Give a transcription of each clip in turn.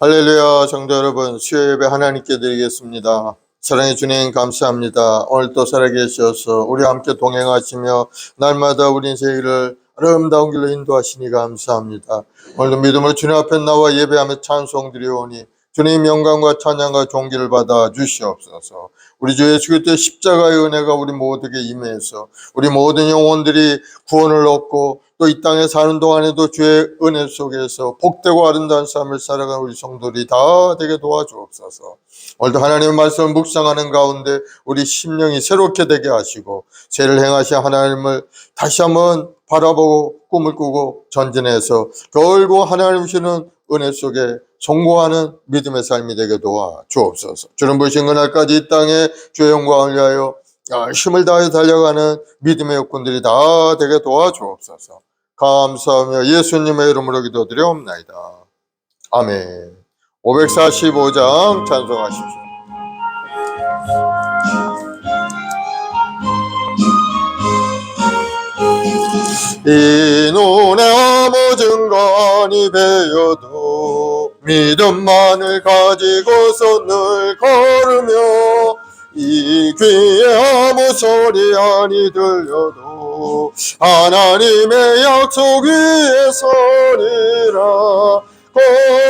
할렐루야. 성도 여러분, 수요 예배 하나님께 드리겠습니다. 사랑의 주님 감사합니다. 오늘 또 살아계셔서 우리와 함께 동행하시며 날마다 우리 인생을 아름다운 길로 인도하시니 감사합니다. 오늘도 믿음으로 주님 앞에 나와 예배하며 찬송 드리오니 주님 영광과 찬양과 존귀를 받아 주시옵소서. 우리 주 예수 그리스도의 십자가의 은혜가 우리 모두에게 임해서 우리 모든 영혼들이 구원을 얻고 또 이 땅에 사는 동안에도 주의 은혜 속에서 복되고 아름다운 삶을 살아가는 우리 성도들이 다 되게 도와주옵소서. 오늘도 하나님의 말씀을 묵상하는 가운데 우리 심령이 새롭게 되게 하시고 죄를 행하신 하나님을 다시 한번 바라보고 꿈을 꾸고 전진해서 결국 하나님 주시는 은혜 속에 성공하는 믿음의 삶이 되게 도와주옵소서. 주는 부르신 그날까지 이 땅에 주의 영광을 위하여 힘을 다해 달려가는 믿음의 여건들이 다 되게 도와주옵소서. 감사하며 예수님의 이름으로 기도드리옵나이다. 아멘. 545장 찬송하십시오. 이 눈에 아무 증거니 배어도 믿음만을 가지고서 늘 걸으며 이 귀에 아무 소리 아니 들려도 하나님의 약속 위에 서리라.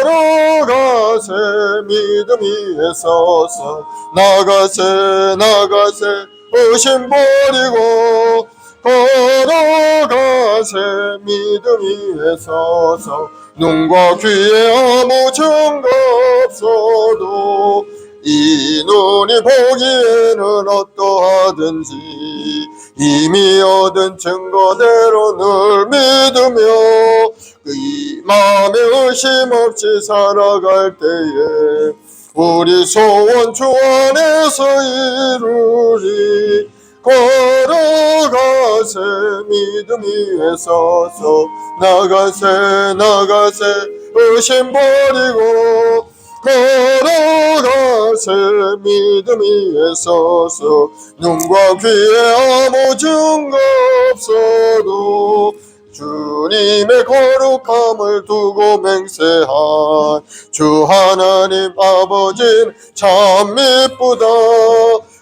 걸어가세 믿음 위에 서서 나가세 의심 버리고 걸어가세 믿음 위에 서서 눈과 귀에 아무 증거 없어도 이 눈이 보기에는 어떠하든지 이미 얻은 증거대로 늘 믿으며 이 마음에 의심 없이 살아갈 때에 우리 소원 주 안에서 이루리. 걸어가세 믿음 위에 서서 나가세 의심 버리고 걸어가세 믿음 위에 서서 눈과 귀에 아무 증거 없어도 주님의 거룩함을 두고 맹세한 주 하나님 아버지는 참 미쁘다.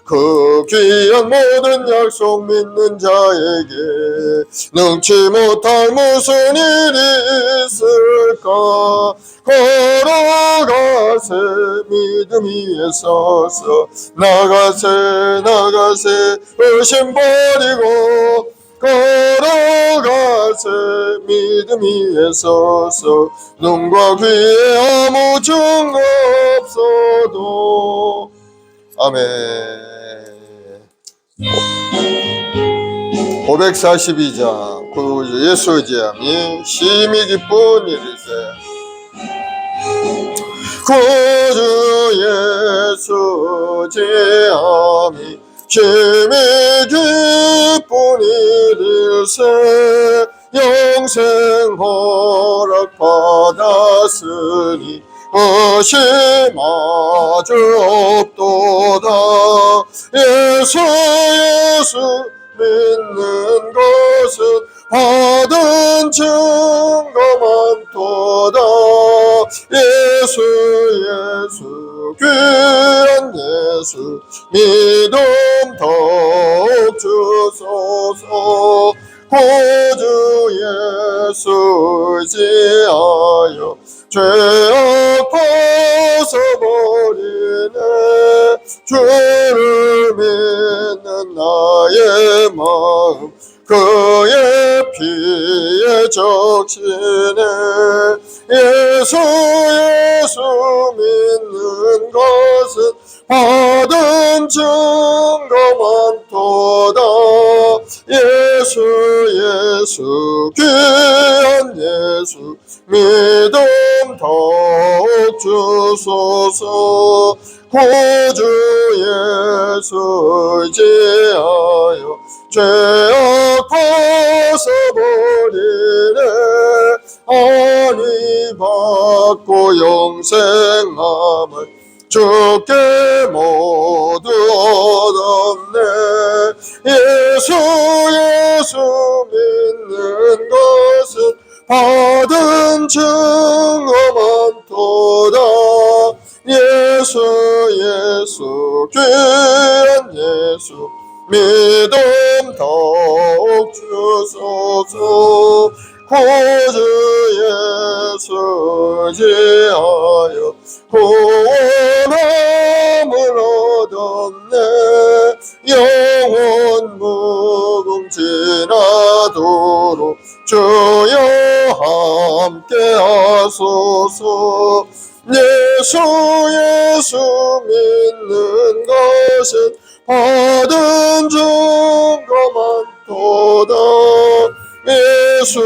그 귀한 모든 약속 믿는 자에게 능치 못할 무슨 일이 있을까. 걸어가세 믿음 위에 서서 나가세 의심 버리고 걸어가세 믿음 위에 서서 눈과 귀에 아무 증거 없어도. 아멘. 542장 구주 예수 의지함이 심히 기쁜 일이세. 구주 예수 의지함이 심히 기쁜 일일세. 영생 허락 받았으니 의심하주 없도다. 예수 믿는 것은 받은 증거 많도다. 예수 귀한 예수 믿음 더욱 주소서. 구주 예수 의지하여 죄악 벗어버리네. 주를 믿는 나의 마음 그의 피에 적시네. 예수 믿는 것은 받은 증거 많도다. 예수 귀한 예수 믿음 더욱 주소서. 구주 예수 의지하여 죄악 벗어버리네. 아니 받고 영생함을 주께 모두 얻었네. 예수 믿는 것은 받은 증거 많도다. 예수 귀한 예수 믿음 더욱 주소서. 구주 예수 지하여 구원함을 얻었네. 영원 무궁지나도록 주여 함께 하소서. 예수 믿는 것은 받은 증거 많도다. 예수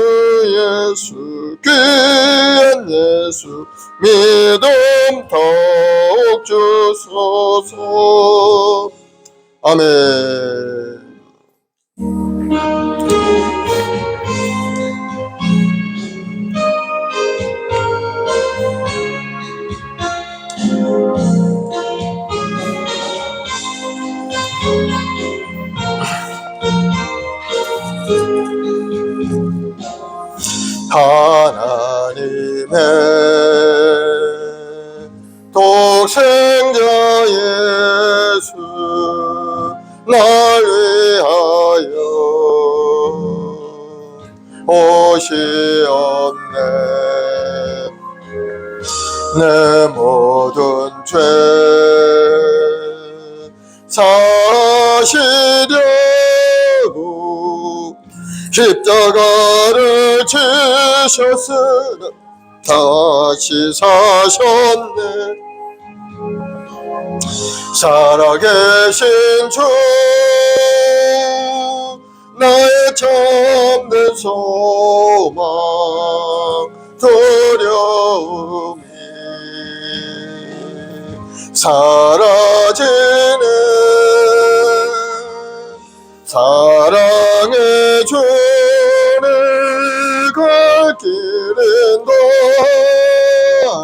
귀한 예수 믿음 더욱 주소서. 아멘. 하나님의 독생자 예수 날 위하여 오시옵네. 내 모든 죄 사시려고 십자가를 지셨으나 다시 사셨네. 살아계신 주 나의 참된 소망 두려움이 사라지네. 사랑의 주를 갈 길은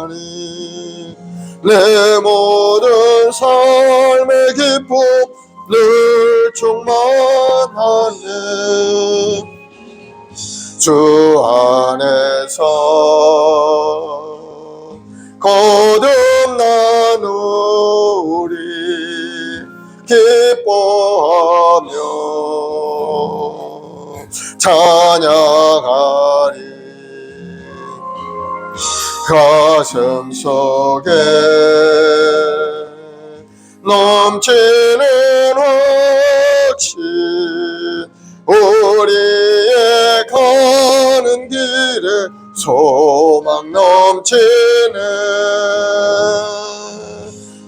도하니 내 모든 삶의 기쁨 늘 충만하네. 주 안에서 거듭난 우리 기뻐하며 찬양하리. 가슴 속에 넘치는 확신 우리의 가는 길에 소망 넘치네.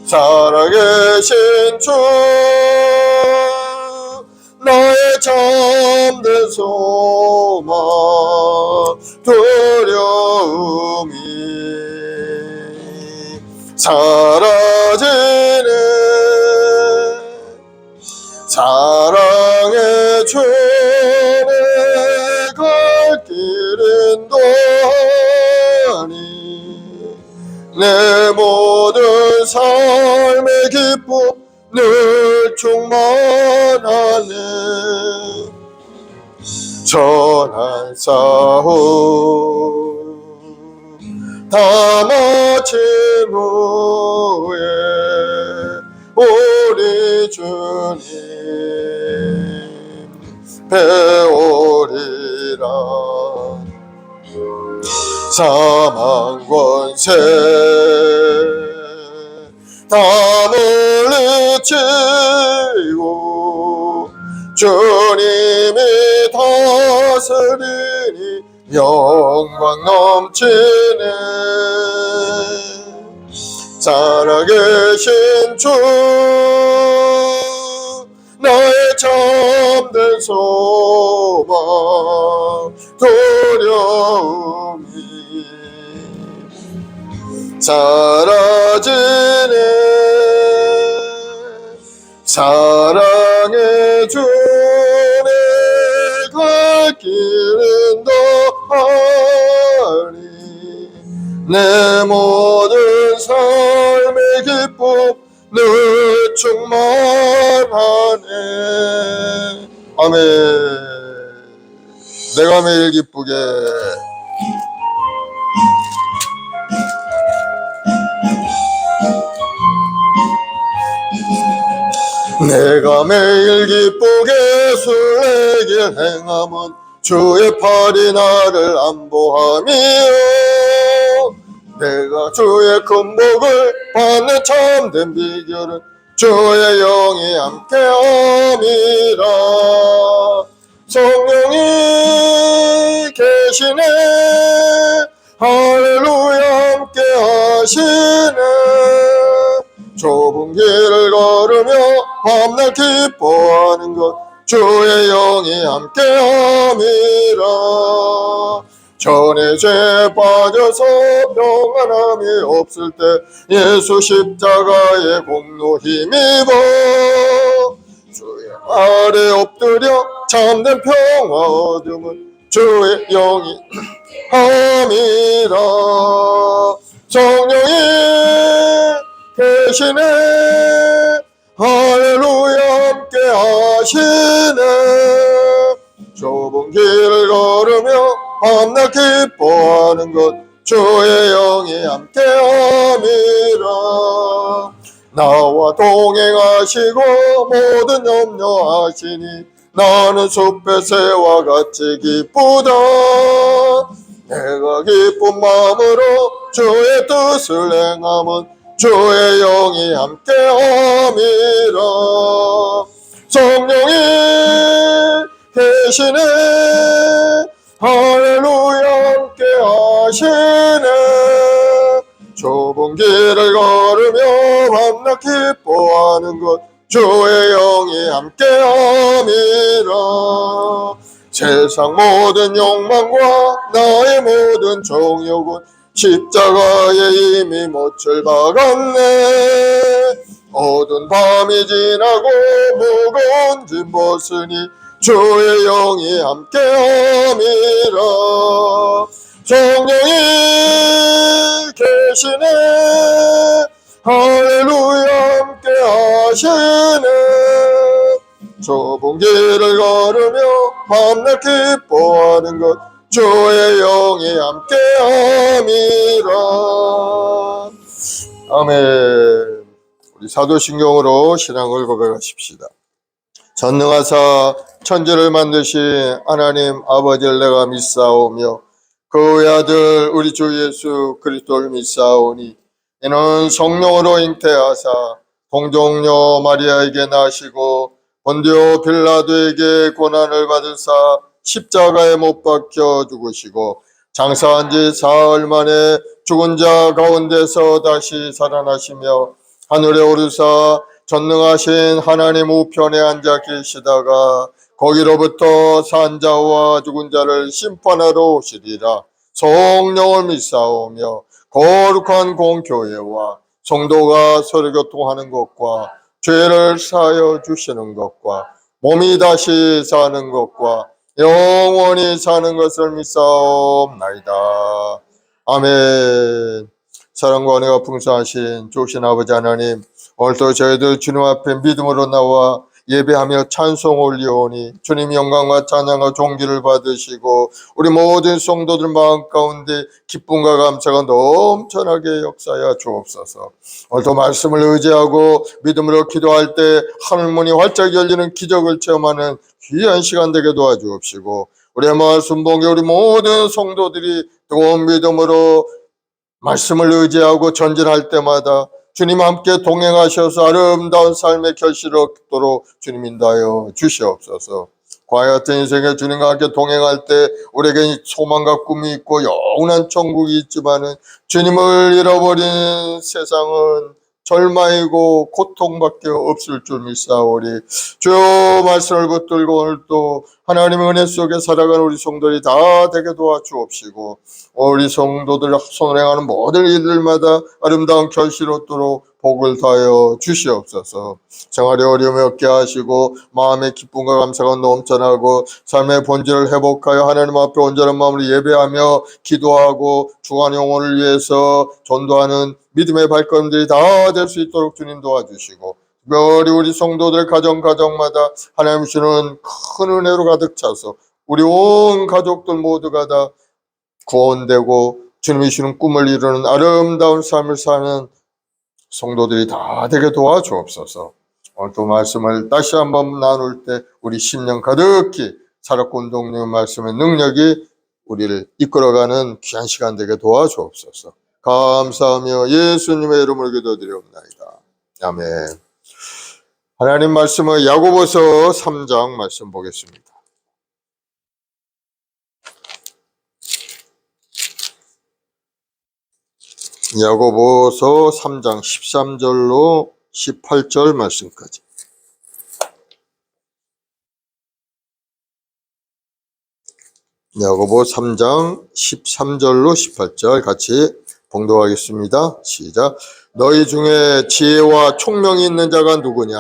살아계신 주 나의 참된 소망 두려움이 사라지네. 사랑의 주의 갈 길은 도하니 내 모든 삶의 기쁨 늘 충만하네. 전한 싸움 다 마친 후에 우리 주님 배우리라. 사망 권세 다 물리치고 주님이 다스리니 영광 넘치네. 살아계신 주 나의 참된 소망 두려움이 사라지네. 사랑의 주의 갈 길은 더하니 내 모든 삶의 기쁨 늘 충만하네. 아멘. 내가 매일 기쁘게 내가 매일 기쁘게 술래길 행함은 주의 팔이 나를 안보함이요. 내가 주의 큰 복을 받는 참된 비결은 주의 영이 함께함이라. 성령이 계시네, 할렐루야 함께 하시네. 좁은 길을 걸으며 밤낮 기뻐하는 것 주의 영이 함께함이라. 전에 죄 빠져서 평안함이 없을 때 예수 십자가의 공로 힘입어 주의 아래 엎드려 참된 평화 얻음은 주의 영이 함이라. 성령이 계시네, 할렐루야 함께 하시네. 좁은 길을 걸으며 밤낮 기뻐하는 것 주의 영이 함께함이라. 나와 동행하시고 모든 염려하시니 나는 숲의 새와 같이 기쁘다. 내가 기쁜 마음으로 주의 뜻을 행함은 주의 영이 함께함이라. 성령이 계시네, 할렐루야 함께 하시네. 좁은 길을 걸으며 밤낮 기뻐하는 것 주의 영이 함께함이라. 세상 모든 욕망과 나의 모든 정욕은 십자가에 이미 못을 박았네. 어두운 밤이 지나고 무거운 짐 벗으니 주의 영이 함께함이라. 성령이 계시네, 할렐루야 함께 하시네. 좁은 길을 걸으며 밤낮 기뻐하는 것 주의 영이 함께함이라. 아멘. 우리 사도신경으로 신앙을 고백하십시다. 전능하사 천지를 만드신 하나님 아버지를 내가 믿사오며 그의 아들 우리 주 예수 그리스도를 믿사오니 이는 성령으로 잉태하사 동정녀 마리아에게 나시고 본디오 빌라도에게 고난을 받으사 십자가에 못 박혀 죽으시고 장사한 지 사흘 만에 죽은 자 가운데서 다시 살아나시며 하늘에 오르사 전능하신 하나님 우편에 앉아 계시다가 거기로부터 산 자와 죽은 자를 심판하러 오시리라. 성령을 믿사오며 거룩한 공교회와 성도가 서로 교통하는 것과 죄를 사하여 주시는 것과 몸이 다시 사는 것과 영원히 사는 것을 믿사옵나이다. 아멘. 사랑과 은혜가 풍성하신 좋으신 아버지 하나님, 오늘도 저희들 주님 앞에 믿음으로 나와 예배하며 찬송 올리오니 주님 영광과 찬양과 존귀를 받으시고 우리 모든 성도들 마음 가운데 기쁨과 감사가 넘쳐나게 역사하여 주옵소서. 오늘도 말씀을 의지하고 믿음으로 기도할 때 하늘문이 활짝 열리는 기적을 체험하는 귀한 시간 되게 도와주옵시고 우리의 마을 순봉에 우리 모든 성도들이 뜨거운 믿음으로 말씀을 의지하고 전진할 때마다 주님 함께 동행하셔서 아름다운 삶의 결실을 얻도록 주님 인도하여 주시옵소서. 과거 같은 인생에 주님과 함께 동행할 때 우리에게 소망과 꿈이 있고 영원한 천국이 있지만은 주님을 잃어버린 세상은 절망이고 고통밖에 없을 줄 믿사오리. 주여 말씀을 붙들고 오늘도 하나님의 은혜 속에 살아가는 우리 성도들이 다 되게 도와주옵시고 우리 성도들 손을 행하는 모든 일들마다 아름다운 결실을 얻도록 복을 다하여 주시옵소서. 생활의 어려움이 없게 하시고 마음의 기쁨과 감사가 넘쳐나고 삶의 본질을 회복하여 하나님 앞에 온전한 마음으로 예배하며 기도하고 주간 영혼을 위해서 전도하는 믿음의 발걸음들이 다 될 수 있도록 주님 도와주시고 특별히 우리 성도들 가정마다 하나님 주시는 큰 은혜로 가득 차서 우리 온 가족들 모두가 다 구원되고 주님이 주시는 꿈을 이루는 아름다운 삶을 사는 성도들이 다 되게 도와주옵소서. 오늘 또 말씀을 다시 한번 나눌 때 우리 심령 가득히 살았고 운동력 말씀의 능력이 우리를 이끌어가는 귀한 시간 되게 도와주옵소서. 감사하며 예수님의 이름으로 기도드리옵나이다. 아멘. 하나님 말씀은 야고보서 3장 말씀 보겠습니다. 야고보서 3장 13절로 18절 말씀까지. 야고보 3장 13절로 18절 같이 봉독하겠습니다. 시작. 너희 중에 지혜와 총명이 있는 자가 누구냐?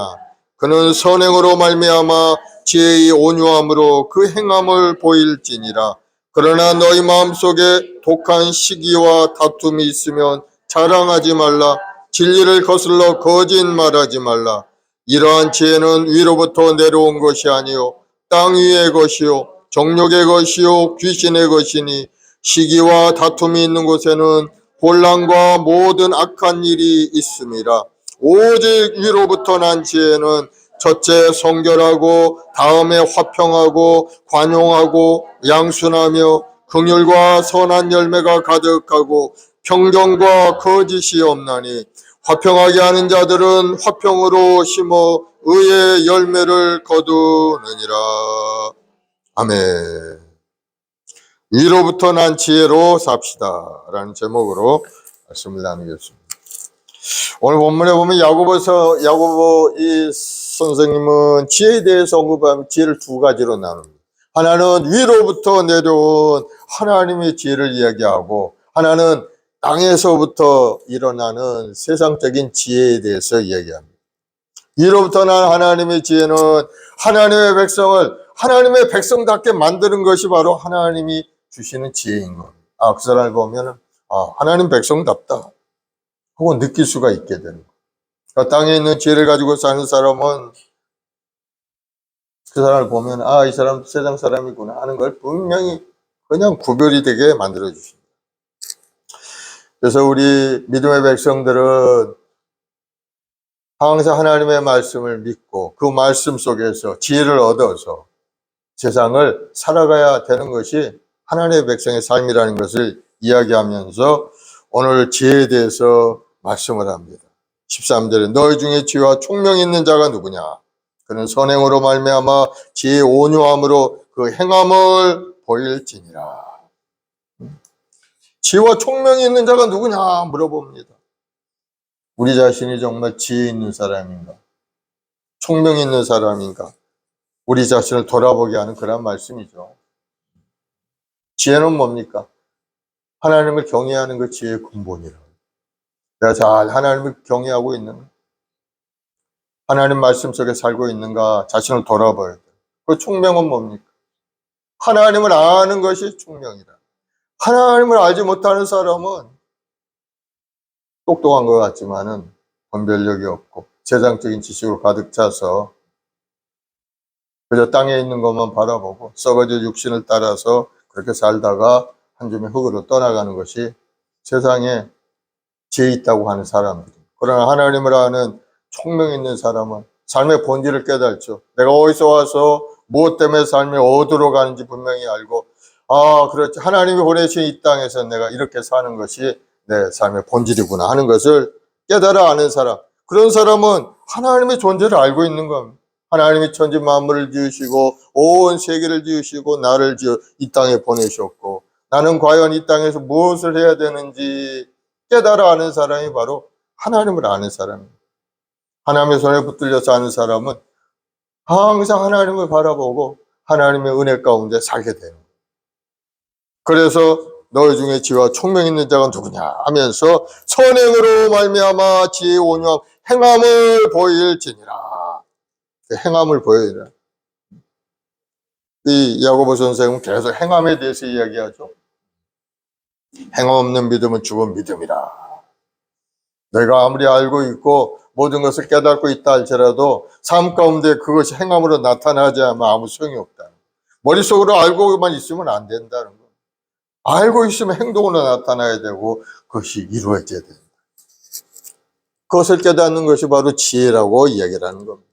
그는 선행으로 말미암아 지혜의 온유함으로 그 행함을 보일지니라. 그러나 너희 마음속에 독한 시기와 다툼이 있으면 자랑하지 말라. 진리를 거슬러 거짓 말하지 말라. 이러한 지혜는 위로부터 내려온 것이 아니요 땅 위의 것이요 정욕의 것이요 귀신의 것이니 시기와 다툼이 있는 곳에는 혼란과 모든 악한 일이 있음이라. 오직 위로부터 난 지혜는 첫째 성결하고 다음에 화평하고 관용하고 양순하며 긍휼과 선한 열매가 가득하고 평정과 거짓이 없나니 화평하게 하는 자들은 화평으로 심어 의의 열매를 거두느니라. 아멘. 위로부터 난 지혜로 삽시다 라는 제목으로 말씀을 나누겠습니다. 오늘 본문에 보면 야고보 이 선생님은 지혜에 대해서 언급하면 지혜를 두 가지로 나눕니다. 하나는 위로부터 내려온 하나님의 지혜를 이야기하고, 하나는 땅에서부터 일어나는 세상적인 지혜에 대해서 이야기합니다. 위로부터 난 하나님의 지혜는 하나님의 백성답게 만드는 것이 바로 하나님이 주시는 지혜인 겁니다. 그 사람을 보면 하나님 백성답다 하고 느낄 수가 있게 되는 거예요. 땅에 있는 지혜를 가지고 사는 사람은 그 사람을 보면 이 사람 세상 사람이구나 하는 걸 분명히 그냥 구별이 되게 만들어 주십니다. 그래서 우리 믿음의 백성들은 항상 하나님의 말씀을 믿고 그 말씀 속에서 지혜를 얻어서 세상을 살아가야 되는 것이 하나님의 백성의 삶이라는 것을 이야기하면서 오늘 지혜에 대해서 말씀을 합니다. 13절에 너희 중에 지혜와 총명이 있는 자가 누구냐? 그는 선행으로 말미암아 지혜의 온유함으로 그 행함을 보일지니라. 지혜와 총명이 있는 자가 누구냐 물어봅니다. 우리 자신이 정말 지혜 있는 사람인가? 총명 있는 사람인가? 우리 자신을 돌아보게 하는 그런 말씀이죠. 지혜는 뭡니까? 하나님을 경외하는 그 지혜의 근본이라. 내가 잘 하나님을 경외하고 있는가? 하나님 말씀 속에 살고 있는가? 자신을 돌아봐야 돼. 그 총명은 뭡니까? 하나님을 아는 것이 총명이라. 하나님을 알지 못하는 사람은 똑똑한 것 같지만은 분별력이 없고 세상적인 지식으로 가득 차서 그저 땅에 있는 것만 바라보고 썩어질 육신을 따라서 그렇게 살다가 한 줌의 흙으로 떠나가는 것이 세상에 지혜 있다고 하는 사람들입니다. 그러나 하나님을 아는 총명 있는 사람은 삶의 본질을 깨달죠. 내가 어디서 와서 무엇 때문에 삶이 어디로 가는지 분명히 알고 그렇지, 하나님이 보내신 이 땅에서 내가 이렇게 사는 것이 내 삶의 본질이구나 하는 것을 깨달아 아는 사람, 그런 사람은 하나님의 존재를 알고 있는 겁니다. 하나님이 천지 만물을 지으시고 온 세계를 지으시고 나를 지어 이 땅에 보내셨고 나는 과연 이 땅에서 무엇을 해야 되는지 깨달아 아는 사람이 바로 하나님을 아는 사람입니다. 하나님의 손에 붙들려서 아는 사람은 항상 하나님을 바라보고 하나님의 은혜 가운데 살게 돼요. 그래서 너희 중에 지혜와 총명 있는 자가 누구냐 하면서 선행으로 말미암아 지혜의 온유함 행함을 보일지니라. 행함을 보여라. 이 야고보 선생은 계속 행함에 대해서 이야기하죠. 행함 없는 믿음은 죽은 믿음이라. 내가 아무리 알고 있고 모든 것을 깨닫고 있다 할지라도 삶 가운데 그것이 행함으로 나타나지 않으면 아무 소용이 없다. 머릿속으로 알고만 있으면 안 된다는 거. 알고 있으면 행동으로 나타나야 되고 그것이 이루어져야 된다. 그것을 깨닫는 것이 바로 지혜라고 이야기를 하는 겁니다.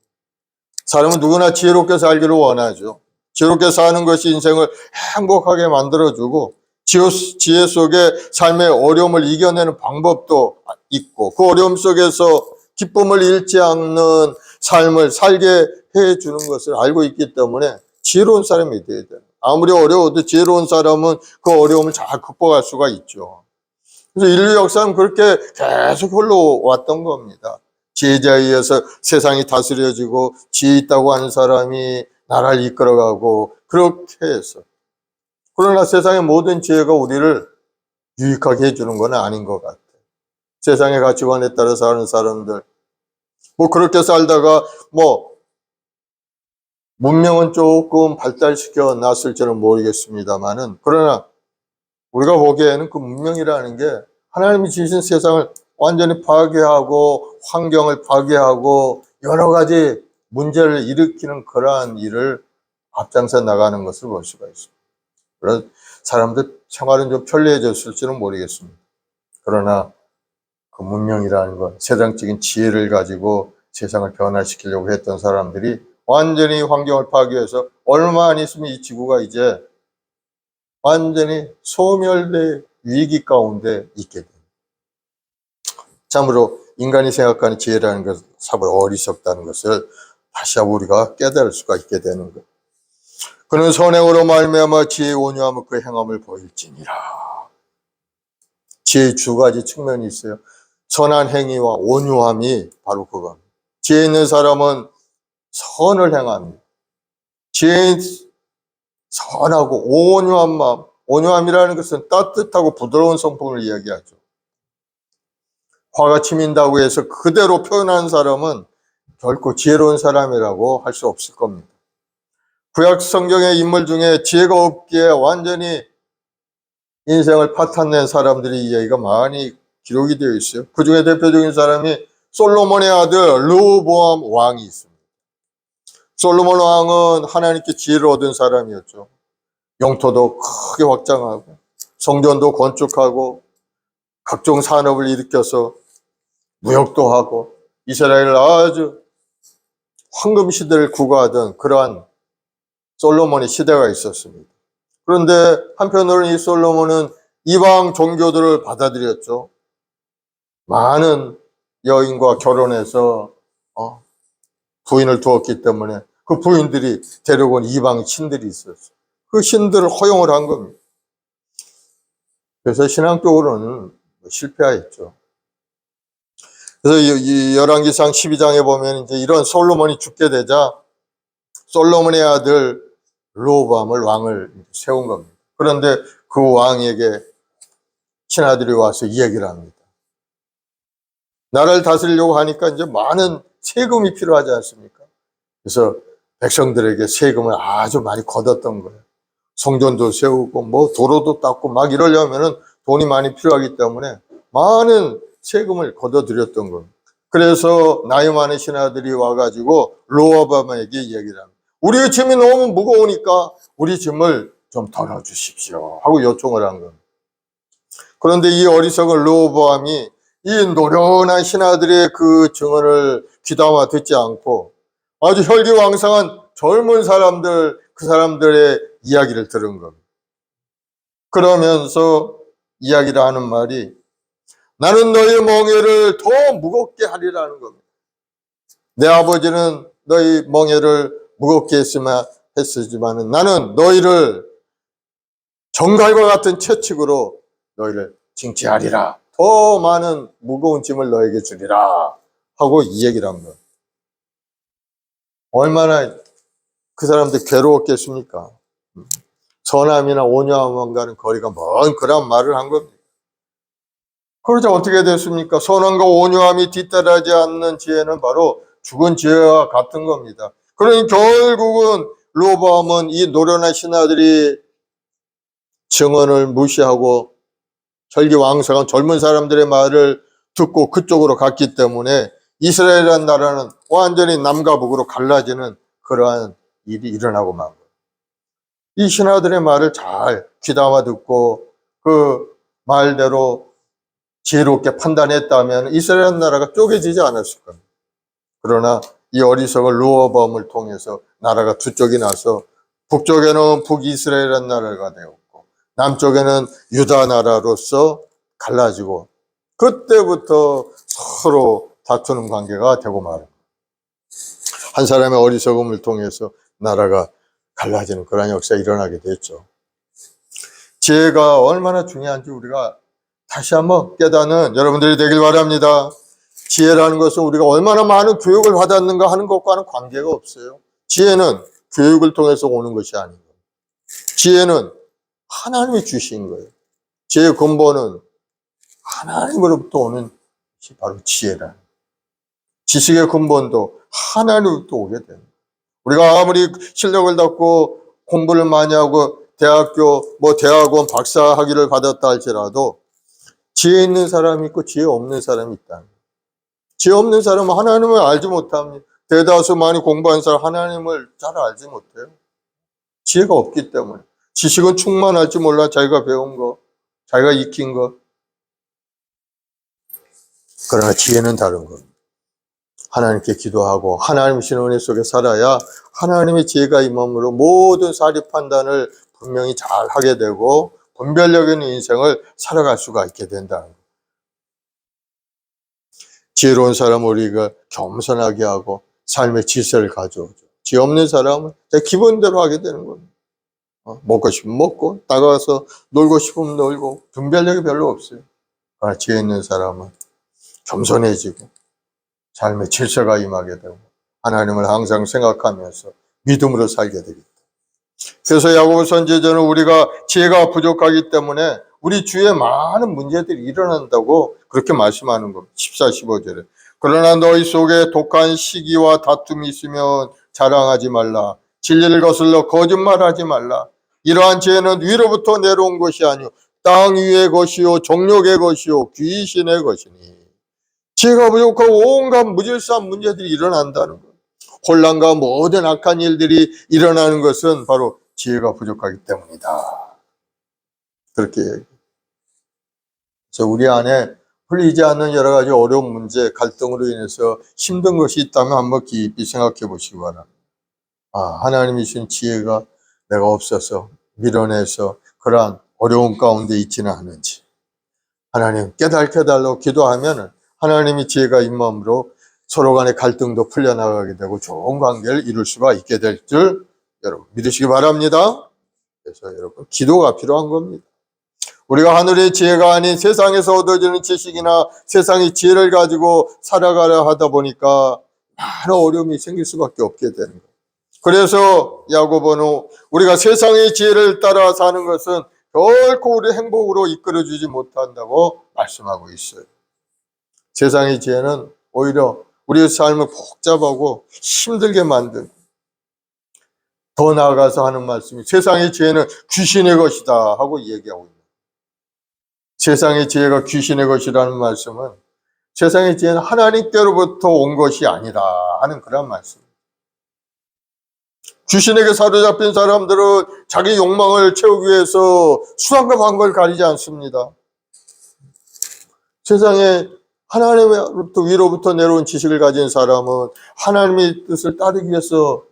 사람은 누구나 지혜롭게 살기를 원하죠. 지혜롭게 사는 것이 인생을 행복하게 만들어주고 지혜 속에 삶의 어려움을 이겨내는 방법도 있고 그 어려움 속에서 기쁨을 잃지 않는 삶을 살게 해주는 것을 알고 있기 때문에 지혜로운 사람이 되어야 돼요. 아무리 어려워도 지혜로운 사람은 그 어려움을 잘 극복할 수가 있죠. 그래서 인류 역사는 그렇게 계속 흘러왔던 겁니다. 지혜자에 의해서 세상이 다스려지고 지혜 있다고 하는 사람이 나라를 이끌어가고 그렇게 해서. 그러나 세상의 모든 지혜가 우리를 유익하게 해주는 건 아닌 것 같아요. 세상의 가치관에 따라 사는 사람들, 그렇게 살다가 문명은 조금 발달시켜 놨을지는 모르겠습니다만은, 그러나 우리가 보기에는 그 문명이라는 게 하나님이 지으신 세상을 완전히 파괴하고 환경을 파괴하고 여러 가지 문제를 일으키는 그러한 일을 앞장서 나가는 것을 볼 수가 있습니다. 그래서 사람들 생활은 좀 편리해졌을지는 모르겠습니다. 그러나 그 문명이라는 건 세상적인 지혜를 가지고 세상을 변화시키려고 했던 사람들이 완전히 환경을 파괴해서 얼마 안 있으면 이 지구가 이제 완전히 소멸의 위기 가운데 있게 됩니다. 참으로 인간이 생각하는 지혜라는 것은 참으로 어리석다는 것을 다시 한번 우리가 깨달을 수가 있게 되는 것. 그는 선행으로 말미암아 지혜의 온유함을 그 행함을 보일지니라. 지혜의 두 가지 측면이 있어요. 선한 행위와 온유함이 바로 그겁니다. 지혜 있는 사람은 선을 행합니다. 지혜 선하고 온유한 마음, 온유함이라는 것은 따뜻하고 부드러운 성품을 이야기하죠. 화가 치민다고 해서 그대로 표현하는 사람은 결코 지혜로운 사람이라고 할 수 없을 겁니다. 구약 성경의 인물 중에 지혜가 없기에 완전히 인생을 파탄낸 사람들의 이야기가 많이 기록이 되어 있어요. 그 중에 대표적인 사람이 솔로몬의 아들 르호보암 왕이 있습니다. 솔로몬 왕은 하나님께 지혜를 얻은 사람이었죠. 영토도 크게 확장하고 성전도 건축하고 각종 산업을 일으켜서 무역도 하고 이스라엘을 아주 황금 시대를 구가하던 그러한 솔로몬의 시대가 있었습니다. 그런데 한편으로는 이 솔로몬은 이방 종교들을 받아들였죠. 많은 여인과 결혼해서 부인을 두었기 때문에 그 부인들이 데려온 이방 신들이 있었어요. 그 신들을 허용을 한 겁니다. 그래서 신앙적으로는 실패하였죠. 그래서 이 열왕기상 12장에 보면 이제 이런 솔로몬이 죽게 되자 솔로몬의 아들 르호보암을 왕을 세운 겁니다. 그런데 그 왕에게 신하들이 와서 이야기를 합니다. 나라를 다스리려고 하니까 이제 많은 세금이 필요하지 않습니까? 그래서 백성들에게 세금을 아주 많이 걷었던 거예요. 성전도 세우고 도로도 닦고 막 이러려면은 돈이 많이 필요하기 때문에 많은 세금을 걷어들였던 겁니다. 그래서 나이 많은 신하들이 와가지고 르호보암에게 이야기를 합니다. 우리의 짐이 너무 무거우니까 우리 짐을 좀 덜어주십시오 하고 요청을 한 겁니다. 그런데 이 어리석은 르호보암이 이 노련한 신하들의 그 증언을 귀담아 듣지 않고 아주 혈기왕성한 젊은 사람들, 그 사람들의 이야기를 들은 겁니다. 그러면서 이야기를 하는 말이 나는 너희 멍에를 더 무겁게 하리라는 겁니다. 내 아버지는 너희 멍에를 무겁게 했으지만 나는 너희를 정갈과 같은 채찍으로 너희를 징치하리라. 더 많은 무거운 짐을 너에게 주리라 하고 이 얘기를 합니다. 얼마나 그 사람들 괴로웠겠습니까? 선함이나 온유함과는 거리가 먼 그런 말을 한 겁니다. 그러자 어떻게 됐습니까? 선함과 온유함이 뒤따르지 않는 지혜는 바로 죽은 지혜와 같은 겁니다. 그러니 결국은 르호보암은 이 노련한 신하들이 증언을 무시하고 혈기왕성한 젊은 사람들의 말을 듣고 그쪽으로 갔기 때문에 이스라엘이라는 나라는 완전히 남과 북으로 갈라지는 그러한 일이 일어나고 만 거예요. 이 신하들의 말을 잘 귀담아 듣고 그 말대로 지혜롭게 판단했다면 이스라엘 나라가 쪼개지지 않았을 겁니다. 그러나 이 어리석은 르호보암을 통해서 나라가 두 쪽이 나서 북쪽에는 북이스라엘이라는 나라가 되었고 남쪽에는 유다 나라로서 갈라지고 그때부터 서로 다투는 관계가 되고 말입니다. 한 사람의 어리석음을 통해서 나라가 갈라지는 그런 역사가 일어나게 됐죠. 지혜가 얼마나 중요한지 우리가 다시 한번 깨닫는 여러분들이 되길 바랍니다. 지혜라는 것은 우리가 얼마나 많은 교육을 받았는가 하는 것과는 관계가 없어요. 지혜는 교육을 통해서 오는 것이 아니고 지혜는 하나님이 주신 거예요. 지혜의 근본은 하나님으로부터 오는 것이 바로 지혜라. 지식의 근본도 하나님으로부터 오게 됩니다. 우리가 아무리 실력을 닦고 공부를 많이 하고 대학교, 대학원 박사 학위를 받았다 할지라도 지혜 있는 사람이 있고 지혜 없는 사람이 있다. 지혜 없는 사람은 하나님을 알지 못합니다. 대다수 많이 공부한 사람 하나님을 잘 알지 못해요. 지혜가 없기 때문에. 지식은 충만할지 몰라 자기가 배운 거, 자기가 익힌 거. 그러나 지혜는 다른 겁니다. 하나님께 기도하고 하나님의 은혜 속에 살아야 하나님의 지혜가 임함으로 모든 사리 판단을 분명히 잘 하게 되고 분별력 있는 인생을 살아갈 수가 있게 된다는 거예요. 지혜로운 사람은 우리가 겸손하게 하고 삶의 질서를 가져오죠. 지혜 없는 사람은 기본대로 하게 되는 겁니다. 먹고 싶으면 먹고 나가서 놀고 싶으면 놀고 분별력이 별로 없어요. 그러나 지혜 있는 사람은 겸손해지고 삶의 질서가 임하게 되고 하나님을 항상 생각하면서 믿음으로 살게 되겠다. 그래서 야고보 선지자는 우리가 지혜가 부족하기 때문에 우리 주위에 많은 문제들이 일어난다고 그렇게 말씀하는 겁니다. 14, 15절에. 그러나 너희 속에 독한 시기와 다툼이 있으면 자랑하지 말라. 진리를 거슬러 거짓말하지 말라. 이러한 지혜는 위로부터 내려온 것이 아니요 땅 위의 것이요 정욕의 것이요 귀신의 것이니. 지혜가 부족하고 온갖 무질서한 문제들이 일어난다는 거예요. 혼란과 모든 악한 일들이 일어나는 것은 바로 지혜가 부족하기 때문이다. 그렇게 얘기해요. 그래서 우리 안에 풀리지 않는 여러 가지 어려운 문제, 갈등으로 인해서 힘든 것이 있다면 한번 깊이 생각해 보시기 바랍니다. 하나님이 주신 지혜가 내가 없어서 밀어내서 그러한 어려운 가운데 있지는 않은지 하나님 깨닫게 달라고 기도하면 하나님이 지혜가 임함으로 서로 간의 갈등도 풀려나가게 되고 좋은 관계를 이룰 수가 있게 될 줄 여러분 믿으시기 바랍니다. 그래서 여러분 기도가 필요한 겁니다. 우리가 하늘의 지혜가 아닌 세상에서 얻어지는 지식이나 세상의 지혜를 가지고 살아가려 하다 보니까 많은 어려움이 생길 수밖에 없게 되는 거예요. 그래서 야고보는 우리가 세상의 지혜를 따라 사는 것은 결코 우리 행복으로 이끌어주지 못한다고 말씀하고 있어요. 세상의 지혜는 오히려 우리의 삶을 복잡하고 힘들게 만든, 더 나아가서 하는 말씀이 세상의 지혜는 귀신의 것이다 하고 얘기하고 있습니다. 세상의 지혜가 귀신의 것이라는 말씀은 세상의 지혜는 하나님께로부터 온 것이 아니라 하는 그런 말씀입니다. 귀신에게 사로잡힌 사람들은 자기 욕망을 채우기 위해서 수단과 방법을 가리지 않습니다. 세상에 하나님으로부터 위로부터 내려온 지식을 가진 사람은 하나님의 뜻을 따르기 위해서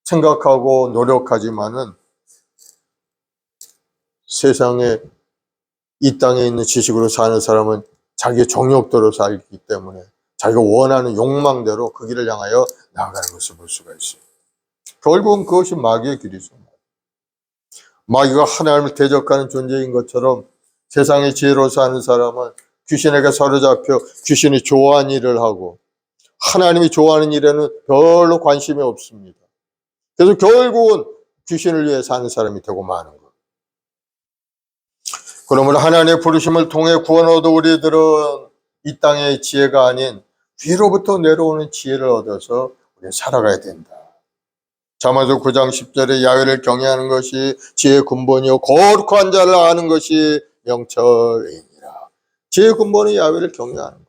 생각하고 노력하지만은 세상에 이 땅에 있는 지식으로 사는 사람은 자기의 정욕대로 살기 때문에 자기가 원하는 욕망대로 그 길을 향하여 나아가는 것을 볼 수가 있어요. 결국은 그것이 마귀의 길이죠. 마귀가 하나님을 대적하는 존재인 것처럼 세상의 지혜로 사는 사람은 귀신에게 사로잡혀 귀신이 좋아하는 일을 하고 하나님이 좋아하는 일에는 별로 관심이 없습니다. 그래서 결국은 귀신을 위해 사는 사람이 되고 마는 것. 그러므로 하나님의 부르심을 통해 구원 얻어 우리들은 이 땅의 지혜가 아닌 위로부터 내려오는 지혜를 얻어서 우리는 살아가야 된다. 자마서 9장 10절에 야훼를 경외하는 것이 지혜의 근본이요 거룩한 자를 아는 것이 명철이니라. 지혜의 근본은 야훼를 경외하는 것.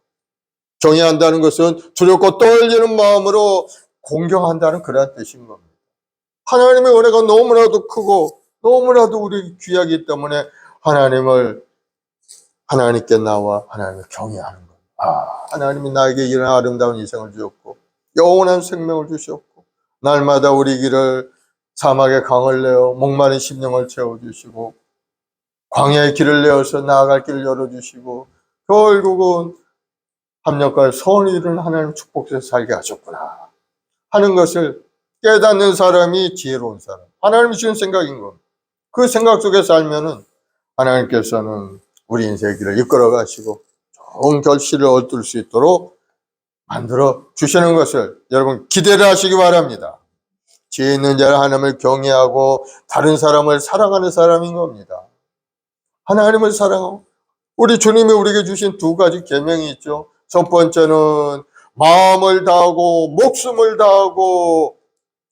경외한다는 것은 두렵고 떨리는 마음으로 공경한다는 그런 뜻인 겁니다. 하나님의 은혜가 너무나도 크고 너무나도 우리 귀하기 때문에 하나님을 하나님께 나와 하나님을 경외하는 것. 하나님이 나에게 이런 아름다운 인생을 주셨고 영원한 생명을 주셨고 날마다 우리 길을 사막의 강을 내어 목마른 심령을 채워주시고 광야의 길을 내어서 나아갈 길을 열어주시고 결국은 합력과 선을 이루는 하나님 축복에서 살게 하셨구나 하는 것을 깨닫는 사람이 지혜로운 사람, 하나님이 주신 생각인 겁니다. 그 생각 속에 살면은 하나님께서는 우리 인생의 길을 이끌어 가시고 좋은 결실을 얻을 수 있도록 만들어 주시는 것을 여러분 기대를 하시기 바랍니다. 지혜 있는 자는 하나님을 경외하고 다른 사람을 사랑하는 사람인 겁니다. 하나님을 사랑하고 우리 주님이 우리에게 주신 두 가지 계명이 있죠. 첫 번째는 마음을 다하고 목숨을 다하고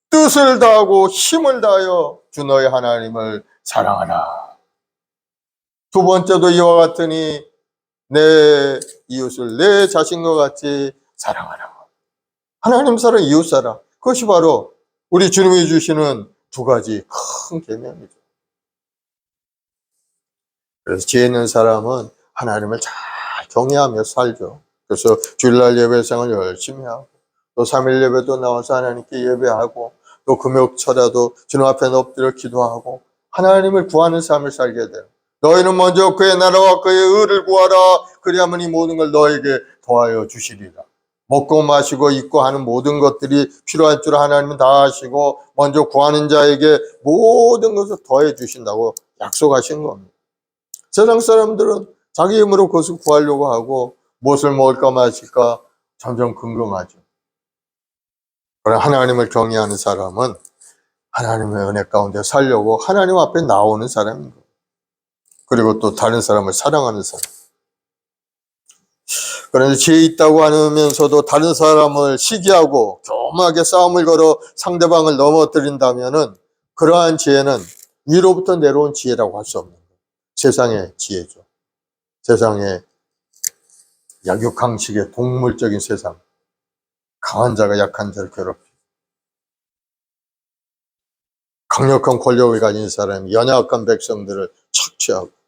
뜻을 다하고 힘을 다하여 주 너의 하나님을 사랑하라. 두 번째도 이와 같으니 내 이웃을 내 자신과 같이 사랑하라. 하나님 사랑, 이웃 사랑. 그것이 바로 우리 주님이 주시는 두 가지 큰 계명이죠. 그래서 지혜 있는 사람은 하나님을 잘 경외하며 살죠. 그래서 주일날 예배상을 열심히 하고 또 3일 예배도 나와서 하나님께 예배하고 또 금요철에도 주님 앞에 엎드려 기도하고 하나님을 구하는 삶을 살게 돼요. 너희는 먼저 그의 나라와 그의 의를 구하라. 그리하면 이 모든 걸 너에게 더하여 주시리라. 먹고 마시고 입고 하는 모든 것들이 필요한 줄 하나님은 다 하시고 먼저 구하는 자에게 모든 것을 더해 주신다고 약속하신 겁니다. 세상 사람들은 자기 힘으로 그것을 구하려고 하고 무엇을 먹을까 마실까 점점 궁금하죠. 그러나 하나님을 경외하는 사람은 하나님의 은혜 가운데 살려고 하나님 앞에 나오는 사람인 거예요. 그리고 또 다른 사람을 사랑하는 사람. 그런데 지혜 있다고 하면서도 다른 사람을 시기하고 교만하게 싸움을 걸어 상대방을 넘어뜨린다면은 그러한 지혜는 위로부터 내려온 지혜라고 할 수 없는 거예요. 세상의 지혜죠. 세상의 약육강식의 동물적인 세상. 강한 자가 약한 자를 괴롭히고 강력한 권력을 가진 사람이 연약한 백성들을 착취하고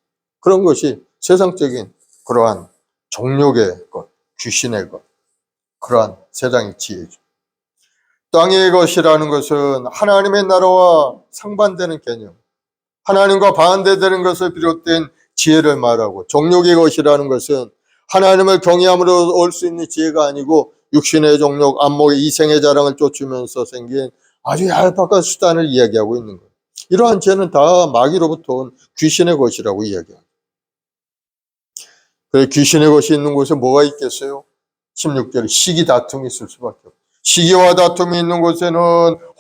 그런 것이 세상적인 그러한 정욕의 것, 귀신의 것, 그러한 세상의 지혜죠. 땅의 것이라는 것은 하나님의 나라와 상반되는 개념, 하나님과 반대되는 것을 비롯된 지혜를 말하고 정욕의 것이라는 것은 하나님을 경외함으로 올 수 있는 지혜가 아니고 육신의 정욕, 안목의 이생의 자랑을 쫓으면서 생긴 아주 얄팍한 수단을 이야기하고 있는 거예요. 이러한 지혜는 다 마귀로부터 온 귀신의 것이라고 이야기합니다. 그래 귀신의 것이 있는 곳에 뭐가 있겠어요? 16절에 시기 다툼이 있을 수밖에 없어요. 시기와 다툼이 있는 곳에는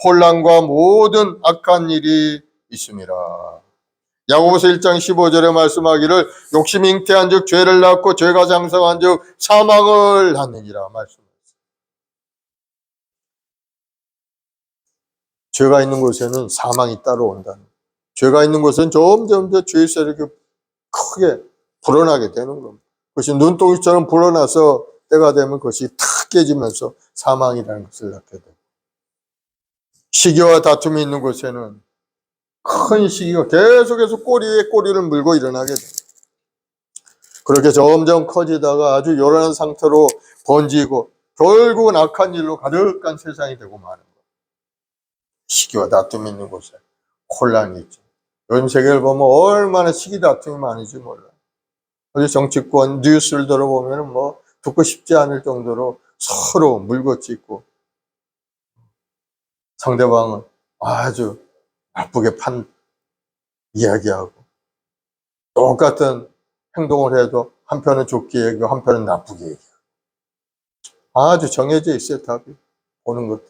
혼란과 모든 악한 일이 있습니다. 야고보서 1장 15절에 말씀하기를 욕심이 잉태한 즉 죄를 낳고 죄가 장성한 즉 사망을 낳느니라 말씀하셨어요. 죄가 있는 곳에는 사망이 따라온다는 거예요. 죄가 있는 곳은 점점 더 죄의 세력이 크게 불어나게 되는 겁니다. 그것이 눈동이처럼 불어나서 때가 되면 그것이 탁 깨지면서 사망이라는 것을 낳게 돼요. 시기와 다툼이 있는 곳에는 큰 시기가 계속해서 꼬리에 꼬리를 물고 일어나게 돼요. 그렇게 점점 커지다가 아주 요란한 상태로 번지고 결국은 악한 일로 가득한 세상이 되고 마는 거예요. 시기와 다툼이 있는 곳에 혼란이 있죠. 요즘 세계를 보면 얼마나 시기 다툼이 많은지 몰라요. 어제 정치권 뉴스를 들어보면 뭐 듣고 싶지 않을 정도로 서로 물고 찢고 상대방을 아주 나쁘게 이야기하고 똑같은 행동을 해도 한편은 좋게 얘기하고 한편은 나쁘게 얘기하고 아주 정해져 있어요. 답이 보는 것.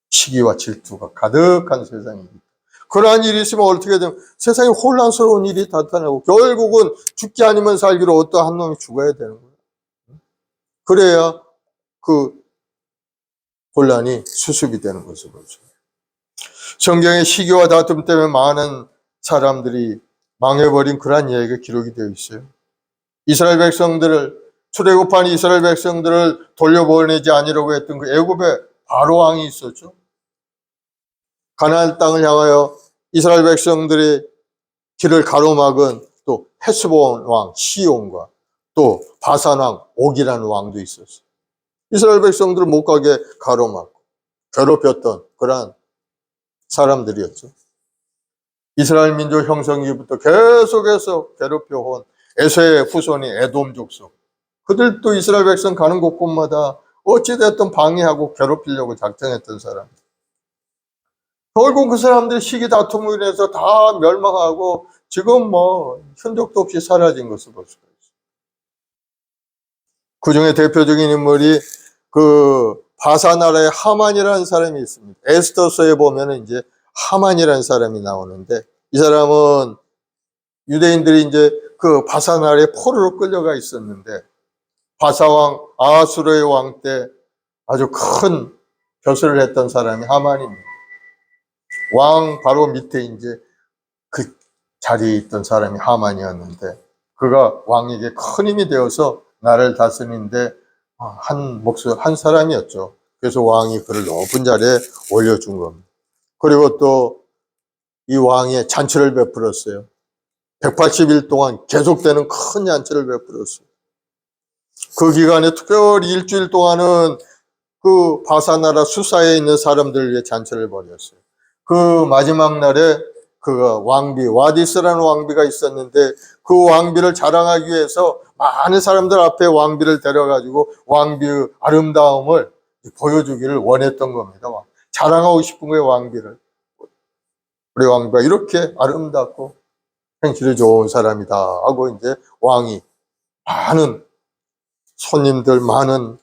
시기와 질투가 가득한 세상입니다. 그러한 일이 있으면 어떻게 되면 세상에 혼란스러운 일이 나타나고 결국은 죽기 아니면 살기로 어떠한 놈이 죽어야 되는 거예요. 그래야 그 혼란이 수습이 되는 것을 보죠. 성경에 시기와 다툼 때문에 많은 사람들이 망해버린 그러한 이야기가 기록이 되어 있어요. 이스라엘 백성들을 출애굽한 이스라엘 백성들을 돌려보내지 아니라고 했던 그 애굽의 바로 왕이 있었죠. 가나안 땅을 향하여 이스라엘 백성들의 길을 가로막은 또 헤스본 왕 시온과 또 바산 왕 옥이라는 왕도 있었어요. 이스라엘 백성들을 못 가게 가로막고 괴롭혔던 그러한 사람들이었죠. 이스라엘 민족 형성기부터 계속해서 괴롭혀온 에서의 후손이 에돔 족속. 그들도 이스라엘 백성 가는 곳곳마다 어찌됐든 방해하고 괴롭히려고 작정했던 사람. 결국 그 사람들이 시기 다툼으로 인해서 다 멸망하고 지금 뭐 흔적도 없이 사라진 것을 볼 수가 있어요. 그 중에 대표적인 인물이 그 바사 나라의 하만이라는 사람이 있습니다. 에스더서에 보면은 이제 하만이라는 사람이 나오는데, 이 사람은 유대인들이 이제 그 바사 나라의 포로로 끌려가 있었는데, 바사 왕 아수르의 왕 때 아주 큰 벼슬을 했던 사람이 하만입니다. 왕 바로 밑에 이제 그 자리에 있던 사람이 하만이었는데, 그가 왕에게 큰 힘이 되어서 나라를 다스리는데 한 사람이었죠. 그래서 왕이 그를 높은 자리에 올려준 겁니다. 그리고 또 이 왕의 잔치를 베풀었어요. 180일 동안 계속되는 큰 잔치를 베풀었어요. 그 기간에 특별히 일주일 동안은 그 바사나라 수사에 있는 사람들을 위해 잔치를 벌였어요. 그 마지막 날에 그 왕비, 와디스라는 왕비가 있었는데, 그 왕비를 자랑하기 위해서 많은 사람들 앞에 왕비를 데려가지고 왕비의 아름다움을 보여주기를 원했던 겁니다. 자랑하고 싶은 거예요, 왕비를. 우리 왕비가 이렇게 아름답고 행실이 좋은 사람이다 하고 이제 왕이 많은 손님들, 많은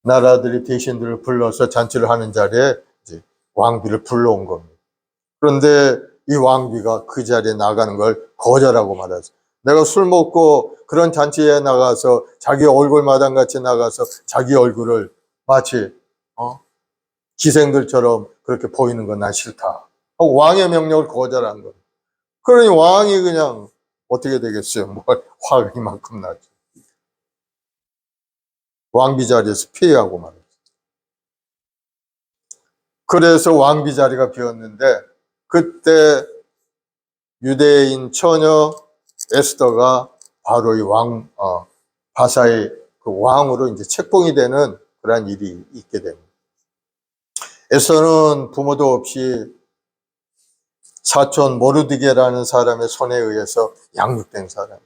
나라들이 대신들을 불러서 잔치를 하는 자리에 이제 왕비를 불러온 겁니다. 그런데 이 왕비가 그 자리에 나가는 걸 거절하고 말았어요. 내가 술 먹고 그런 잔치에 나가서 자기 얼굴 마당같이 나가서 자기 얼굴을 마치 기생들처럼 그렇게 보이는 건 난 싫다 하고 왕의 명령을 거절한 거예요. 그러니 왕이 그냥 어떻게 되겠어요? 뭐 화가 이만큼 나죠. 왕비 자리에서 피해하고 말았어요. 그래서 왕비 자리가 비었는데, 그때 유대인 처녀 에스더가 바로 이 바사의 그 왕으로 이제 책봉이 되는 그런 일이 있게 됩니다. 에스더는 부모도 없이 사촌 모르드게라는 사람의 손에 의해서 양육된 사람.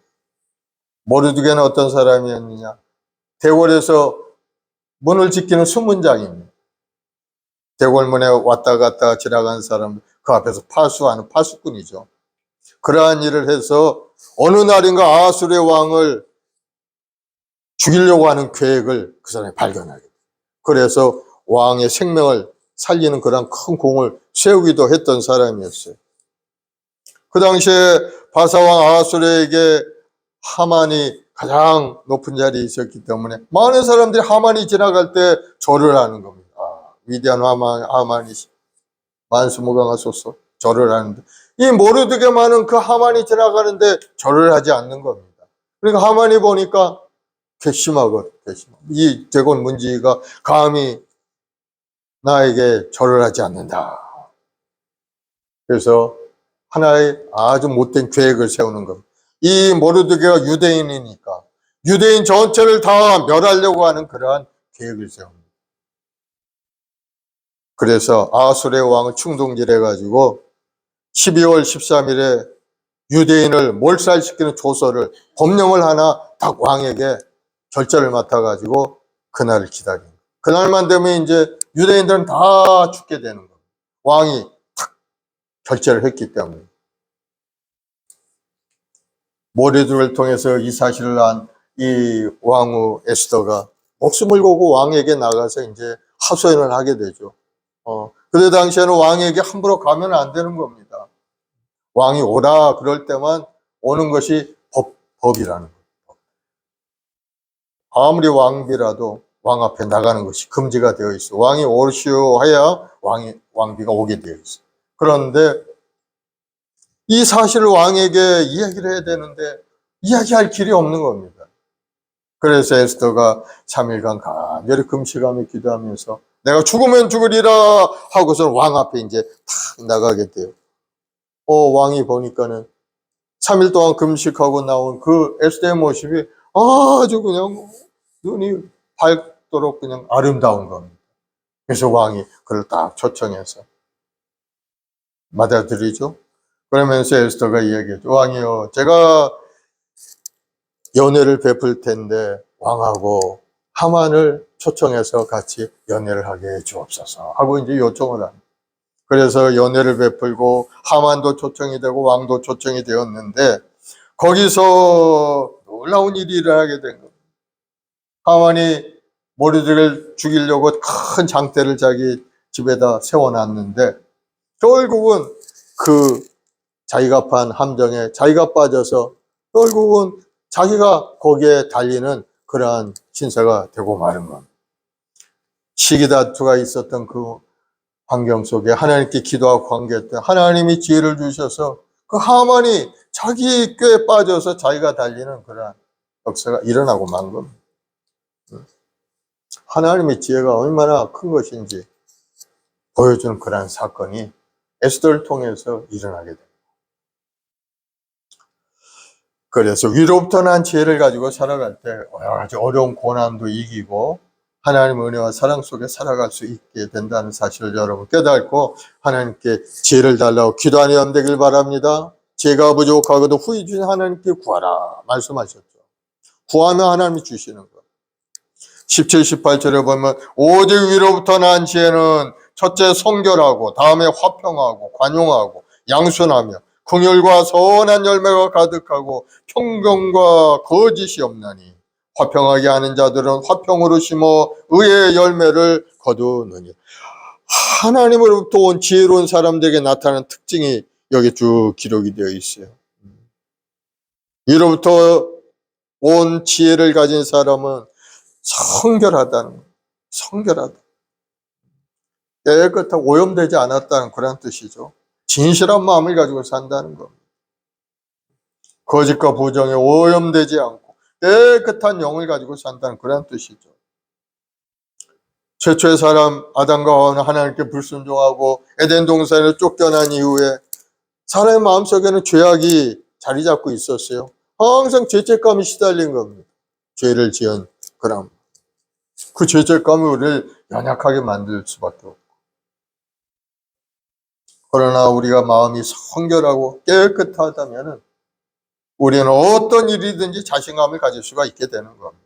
모르드게는 어떤 사람이었느냐? 대궐에서 문을 지키는 수문장입니다. 대궐문에 왔다 갔다 지나간 사람, 그 앞에서 파수하는 파수꾼이죠. 그러한 일을 해서 어느 날인가 아수르의 왕을 죽이려고 하는 계획을 그 사람이 발견하게 돼요. 그래서 왕의 생명을 살리는 그런 큰 공을 세우기도 했던 사람이었어요. 그 당시에 바사왕 아수르에게 하만이 가장 높은 자리에 있었기 때문에 많은 사람들이 하만이 지나갈 때 절을 하는 겁니다. 위대한 하만이 만수무강하소서 절을 하는데, 이 모르드게만은 그 하만이 지나가는데 절을 하지 않는 겁니다. 그러니까 하만이 보니까 괘씸하거든. 이 대궐 문지기가 감히 나에게 절을 하지 않는다. 그래서 하나의 아주 못된 계획을 세우는 겁니다. 이 모르드게가 유대인이니까 유대인 전체를 다 멸하려고 하는 그러한 계획을 세웁니다. 그래서 아수르의 왕을 충동질해가지고 12월 13일에 유대인을 몰살시키는 조서를, 법령을 하나 딱 왕에게 결제를 맡아가지고 그날을 기다립니다. 그날만 되면 이제 유대인들은 다 죽게 되는 겁니다. 왕이 탁 결제를 했기 때문에. 모르드게를 통해서 이 사실을 안 이 왕후 에스더가 목숨을 걸고 왕에게 나가서 이제 하소연을 하게 되죠. 그때 당시에는 왕에게 함부로 가면 안 되는 겁니다. 왕이 오라 그럴 때만 오는 것이 법이라는 거예요. 아무리 왕비라도 왕 앞에 나가는 것이 금지가 되어 있어. 왕이 오시오 해야 왕비가 오게 되어 있어. 그런데 이 사실을 왕에게 이야기를 해야 되는데 이야기할 길이 없는 겁니다. 그래서 에스더가 3일간 간절히 금식하며 기도하면서 내가 죽으면 죽으리라 하고서 왕 앞에 이제 탁 나가게 돼요. 왕이 보니까는 3일 동안 금식하고 나온 그 에스더의 모습이 아주 그냥 눈이 밝도록 그냥 아름다운 겁니다. 그래서 왕이 그를 딱 초청해서 맞아들이죠. 그러면서 에스더가 이야기했죠. 왕이요, 제가 연회를 베풀 텐데 왕하고 하만을 초청해서 같이 연회를 하게 해 주옵소서 하고 이제 요청을 합니다. 그래서 연회를 베풀고 하만도 초청이 되고 왕도 초청이 되었는데 거기서 놀라운 일이 일어나게 된 겁니다. 하만이 모르드를 죽이려고 큰 장대를 자기 집에다 세워놨는데 결국은 그 자기가 판 함정에 자기가 빠져서 결국은 자기가 거기에 달리는 그러한 신세가 되고 마는 겁니다. 시기다투가 있었던 그 환경 속에 하나님께 기도하고 관계했던 하나님이 지혜를 주셔서 그 하만이 자기 꾀에 빠져서 자기가 달리는 그러한 역사가 일어나고 만 겁니다. 하나님의 지혜가 얼마나 큰 것인지 보여주는 그러한 사건이 에스더를 통해서 일어나게 됩니다. 그래서 위로부터 난 지혜를 가지고 살아갈 때 여러 가지 어려운 고난도 이기고 하나님의 은혜와 사랑 속에 살아갈 수 있게 된다는 사실을 여러분 깨닫고 하나님께 지혜를 달라고 기도하는 영 되길 바랍니다. 지혜가 부족하고도 후히 주신 하나님께 구하라 말씀하셨죠. 구하면 하나님이 주시는 것. 17, 18절에 보면 오직 위로부터 난 지혜는 첫째 성결하고 다음에 화평하고 관용하고 양순하며 긍휼과 선한 열매가 가득하고 평경과 거짓이 없나니 화평하게 하는 자들은 화평으로 심어 의의 열매를 거두느니. 하나님으로부터 온 지혜로운 사람들에게 나타나는 특징이 여기 쭉 기록이 되어 있어요. 위로부터 온 지혜를 가진 사람은 성결하다는 거예요. 성결하다. 깨끗하고 오염되지 않았다는 그런 뜻이죠. 진실한 마음을 가지고 산다는 겁니다. 거짓과 부정에 오염되지 않고 깨끗한 영을 가지고 산다는 그런 뜻이죠. 최초의 사람 아담과 하와는 하나님께 불순종하고 에덴 동산에서 쫓겨난 이후에 사람의 마음속에는 죄악이 자리 잡고 있었어요. 항상 죄책감이 시달린 겁니다. 죄를 지은 그람. 그 죄책감이 우리를 연약하게 만들 수밖에 없고. 그러나 우리가 마음이 성결하고 깨끗하다면 우리는 어떤 일이든지 자신감을 가질 수가 있게 되는 겁니다.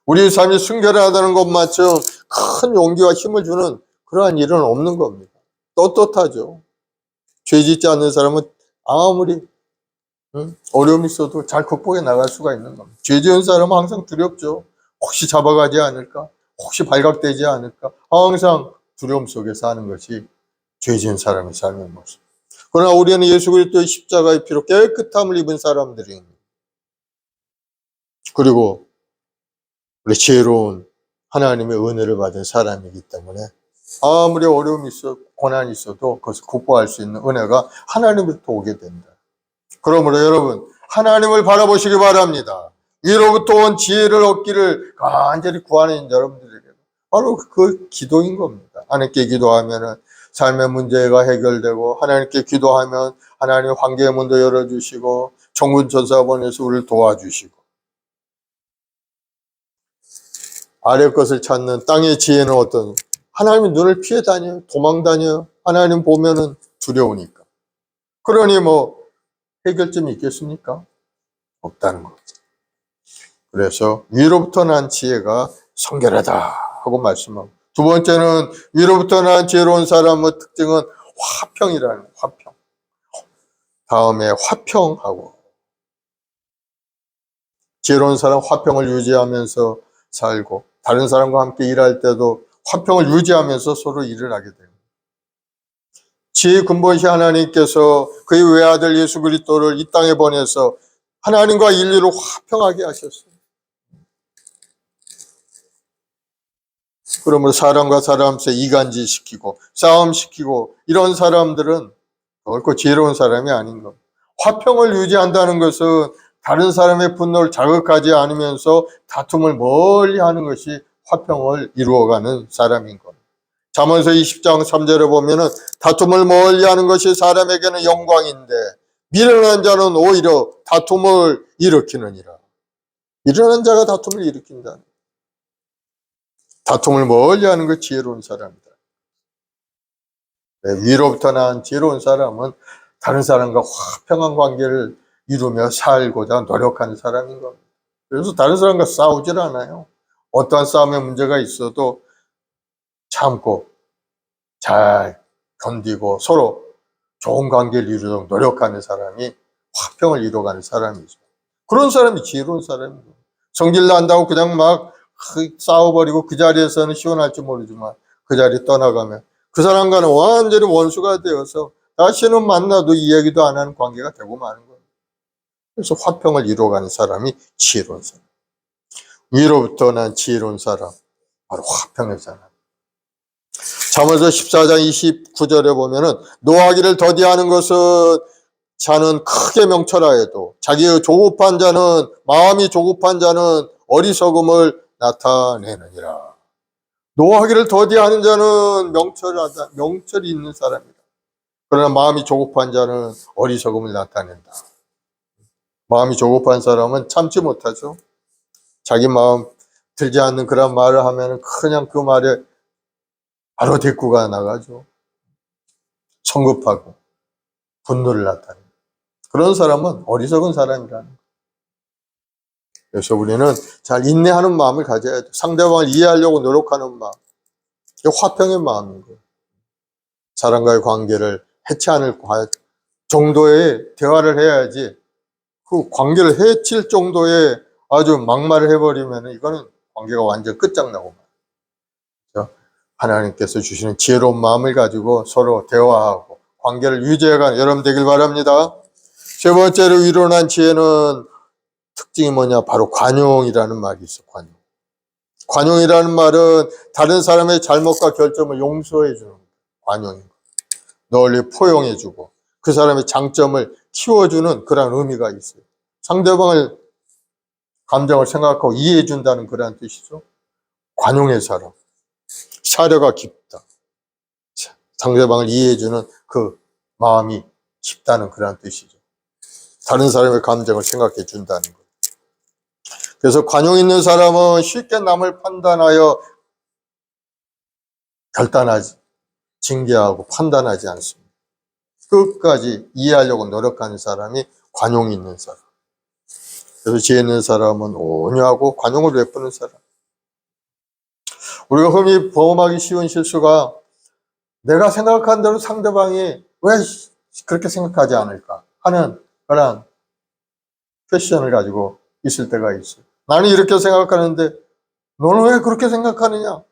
우리 삶이 순결하다는 것만큼 큰 용기와 힘을 주는 그러한 일은 없는 겁니다. 떳떳하죠. 죄 짓지 않는 사람은 아무리 어려움이 있어도 잘 극복해 나갈 수가 있는 겁니다. 죄 지은 사람은 항상 두렵죠. 혹시 잡아가지 않을까? 혹시 발각되지 않을까? 항상 두려움 속에 사는 것이 죄 지은 사람의 삶의 모습. 그러나 우리는 예수 그리스도의 십자가의 피로 깨끗함을 입은 사람들입니다. 그리고 우리 지혜로운 하나님의 은혜를 받은 사람이기 때문에 아무리 어려움이 있어 고난이 있어도 그것을 극복할 수 있는 은혜가 하나님으로부터 오게 된다. 그러므로 여러분 하나님을 바라보시기 바랍니다. 위로부터 온 지혜를 얻기를 간절히 구하는 여러분들에게 바로 그 기도인 겁니다. 하나님께 기도하면 삶의 문제가 해결되고 하나님께 기도하면 하나님 환경의 문도 열어주시고 천군천사원에서 우리를 도와주시고 아래 것을 찾는 땅의 지혜는 어떤 하나님의 눈을 피해 다녀요. 도망 다녀요. 하나님 보면은 두려우니까. 그러니 뭐 해결점이 있겠습니까? 없다는 거죠. 그래서 위로부터 난 지혜가 성결하다 하고 말씀하고 두 번째는 위로부터 난 지혜로운 사람의 특징은 화평이라는 거예요. 화평. 다음에 화평하고 지혜로운 사람 화평을 유지하면서 살고 다른 사람과 함께 일할 때도 화평을 유지하면서 서로 일을 하게 됩니다. 지혜의 근본이신 하나님께서 그의 외아들 예수 그리스도를 이 땅에 보내서 하나님과 인류를 화평하게 하셨어요. 그러므로 사람과 사람 사이 이간질시키고 싸움시키고 이런 사람들은 결코 지혜로운 사람이 아닌 겁니다. 화평을 유지한다는 것은 다른 사람의 분노를 자극하지 않으면서 다툼을 멀리하는 것이 화평을 이루어가는 사람인 겁니다. 잠언서 20장 3절에 보면은 다툼을 멀리하는 것이 사람에게는 영광인데 미련한 자는 오히려 다툼을 일으키느니라. 미련한 자가 다툼을 일으킨다. 다툼을 멀리하는 그 지혜로운 사람이다. 네, 위로부터 난 지혜로운 사람은 다른 사람과 화평한 관계를 이루며 살고자 노력하는 사람인 겁니다. 그래서 다른 사람과 싸우질 않아요. 어떠한 싸움에 문제가 있어도 참고 잘 견디고 서로 좋은 관계를 이루도록 노력하는 사람이 화평을 이루어가는 사람이죠. 그런 사람이 지혜로운 사람이에요. 성질 난다고 그냥 막 싸워버리고 그 자리에서는 시원할지 모르지만 그 자리 떠나가면 그 사람과는 완전히 원수가 되어서 다시는 만나도 이야기도 안 하는 관계가 되고 마는 거예요. 그래서 화평을 이루어가는 사람이 지혜로운 사람. 위로부터 난 지혜로운 사람, 바로 화평의 사람. 잠언서 14장 29절에 보면은 노하기를 더디하는 것은 자는 크게 명철하여도 자기의 조급한 자는 마음이 조급한 자는 어리석음을 나타내느니라. 노하기를 더디하는 자는 명철이 있는 사람이다. 그러나 마음이 조급한 자는 어리석음을 나타낸다. 마음이 조급한 사람은 참지 못하죠. 자기 마음 들지 않는 그런 말을 하면 그냥 그 말에 바로 대꾸가 나가죠. 성급하고 분노를 나타내는 그런 사람은 어리석은 사람이라는 거예요. 그래서 우리는 잘 인내하는 마음을 가져야 돼요. 상대방을 이해하려고 노력하는 마음. 이게 화평의 마음인 거예요. 사람과의 관계를 해치 않을 정도의 대화를 해야지 그 관계를 해칠 정도의 아주 막말을 해버리면 이거는 관계가 완전 끝장나고 말이죠. 하나님께서 주시는 지혜로운 마음을 가지고 서로 대화하고 관계를 유지해가는 여러분 되길 바랍니다. 세 번째로 위로난 지혜는 특징이 뭐냐? 바로 관용이라는 말이 있어. 관용. 관용이라는 말은 다른 사람의 잘못과 결점을 용서해 주는 관용인 거예요. 널리 포용해 주고 그 사람의 장점을 키워주는 그런 의미가 있어요. 상대방을 감정을 생각하고 이해해 준다는 그런 뜻이죠. 관용의 사람. 사려가 깊다. 상대방을 이해해 주는 그 마음이 깊다는 그런 뜻이죠. 다른 사람의 감정을 생각해 준다는 거예요. 그래서 관용 있는 사람은 쉽게 남을 판단하여 결단하지, 징계하고 판단하지 않습니다. 끝까지 이해하려고 노력하는 사람이 관용이 있는 사람. 그래서 지혜 있는 사람은 온유하고 관용을 베푸는 사람. 우리가 흔히 범하기 쉬운 실수가 내가 생각한 대로 상대방이 왜 그렇게 생각하지 않을까 하는 그런 퀘션을 가지고 있을 때가 있어요. 나는 이렇게 생각하는데 너는 왜 그렇게 생각하느냐?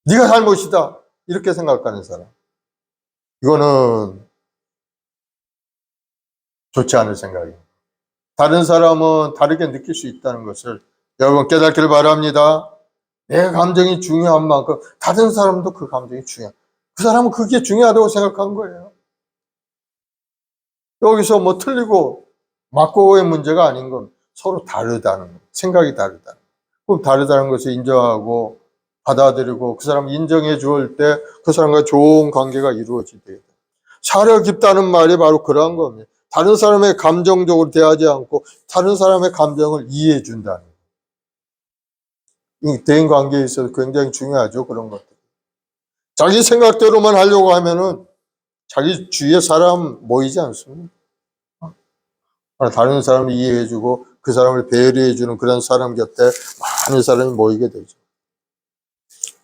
네가 잘못이다. 이렇게 생각하는 사람. 이거는 좋지 않을 생각입니다. 다른 사람은 다르게 느낄 수 있다는 것을 여러분 깨닫기를 바랍니다. 내 감정이 중요한 만큼 다른 사람도 그 감정이 중요해. 그 사람은 그게 중요하다고 생각한 거예요. 여기서 뭐 틀리고 맞고의 문제가 아닌 건 서로 다르다는 거예요. 생각이 다르다는 거예요. 다르다는 것을 인정하고 받아들이고 그 사람 인정해 줄 때 그 사람과 좋은 관계가 이루어지게 돼요. 사려 깊다는 말이 바로 그러한 겁니다. 다른 사람의 감정적으로 대하지 않고 다른 사람의 감정을 이해해 준다는 거예요. 이 대인 관계에 있어서 굉장히 중요하죠. 그런 것들. 자기 생각대로만 하려고 하면은 자기 주위에 사람 모이지 않습니다. 다른 사람을 이해해주고 그 사람을 배려해주는 그런 사람 곁에 많은 사람이 모이게 되죠.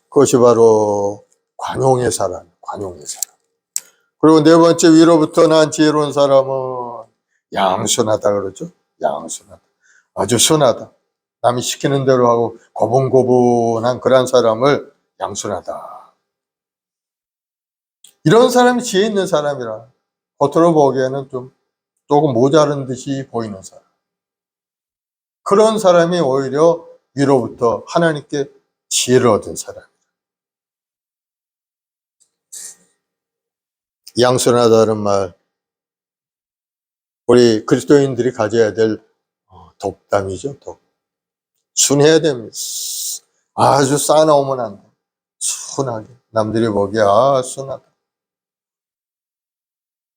그것이 바로 관용의 사람, 관용의 사람. 그리고 네 번째 위로부터 난 지혜로운 사람은 양순하다 그러죠. 양순하다. 아주 순하다. 남이 시키는 대로 하고 고분고분한 그런 사람을 양순하다. 이런 사람이 지혜 있는 사람이라 겉으로 보기에는 조금 모자른 듯이 보이는 사람. 그런 사람이 오히려 위로부터 하나님께 지혜를 얻은 사람. 양순하다는 말, 우리 그리스도인들이 가져야 될 덕담이죠. 순해야 됩니다. 아주 싸나우면 안 돼. 순하게. 남들이 보기에 순하다.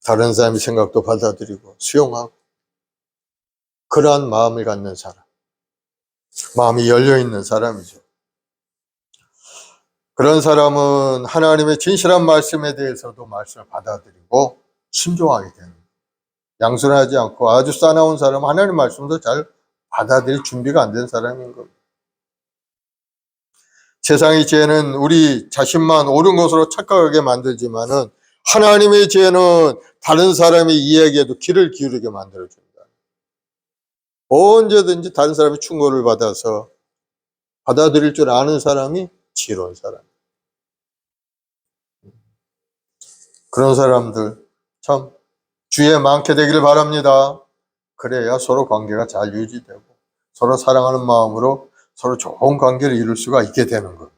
다른 사람의 생각도 받아들이고 수용하고, 그러한 마음을 갖는 사람, 마음이 열려있는 사람이죠. 그런 사람은 하나님의 진실한 말씀에 대해서도 말씀을 받아들이고 순종하게 되는 거예요. 양순하지 않고 아주 싸나운 사람은 하나님 말씀도 잘 받아들일 준비가 안 된 사람인 겁니다. 세상의 지혜는 우리 자신만 옳은 것으로 착각하게 만들지만은 하나님의 지혜는 다른 사람의 이야기에도 귀를 기울이게 만들어준다. 언제든지 다른 사람의 충고를 받아서 받아들일 줄 아는 사람이 지혜로운 사람. 그런 사람들 참 주위에 많게 되기를 바랍니다. 그래야 서로 관계가 잘 유지되고 서로 사랑하는 마음으로 서로 좋은 관계를 이룰 수가 있게 되는 것.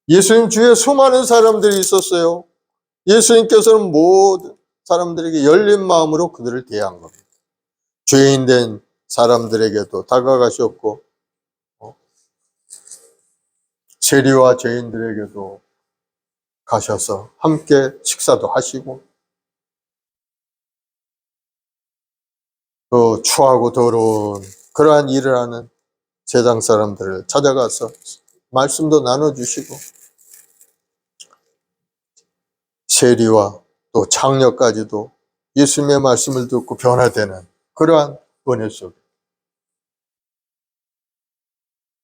예수님 주위에 수많은 사람들이 있었어요. 예수님께서는 모든 사람들에게 열린 마음으로 그들을 대한 겁니다. 죄인된 사람들에게도 다가가셨고 세리와 죄인들에게도 가셔서 함께 식사도 하시고, 또 추하고 더러운 그러한 일을 하는 세상 사람들을 찾아가서 말씀도 나눠주시고, 세리와 또 장녀까지도 예수님의 말씀을 듣고 변화되는 그러한 은혜 속에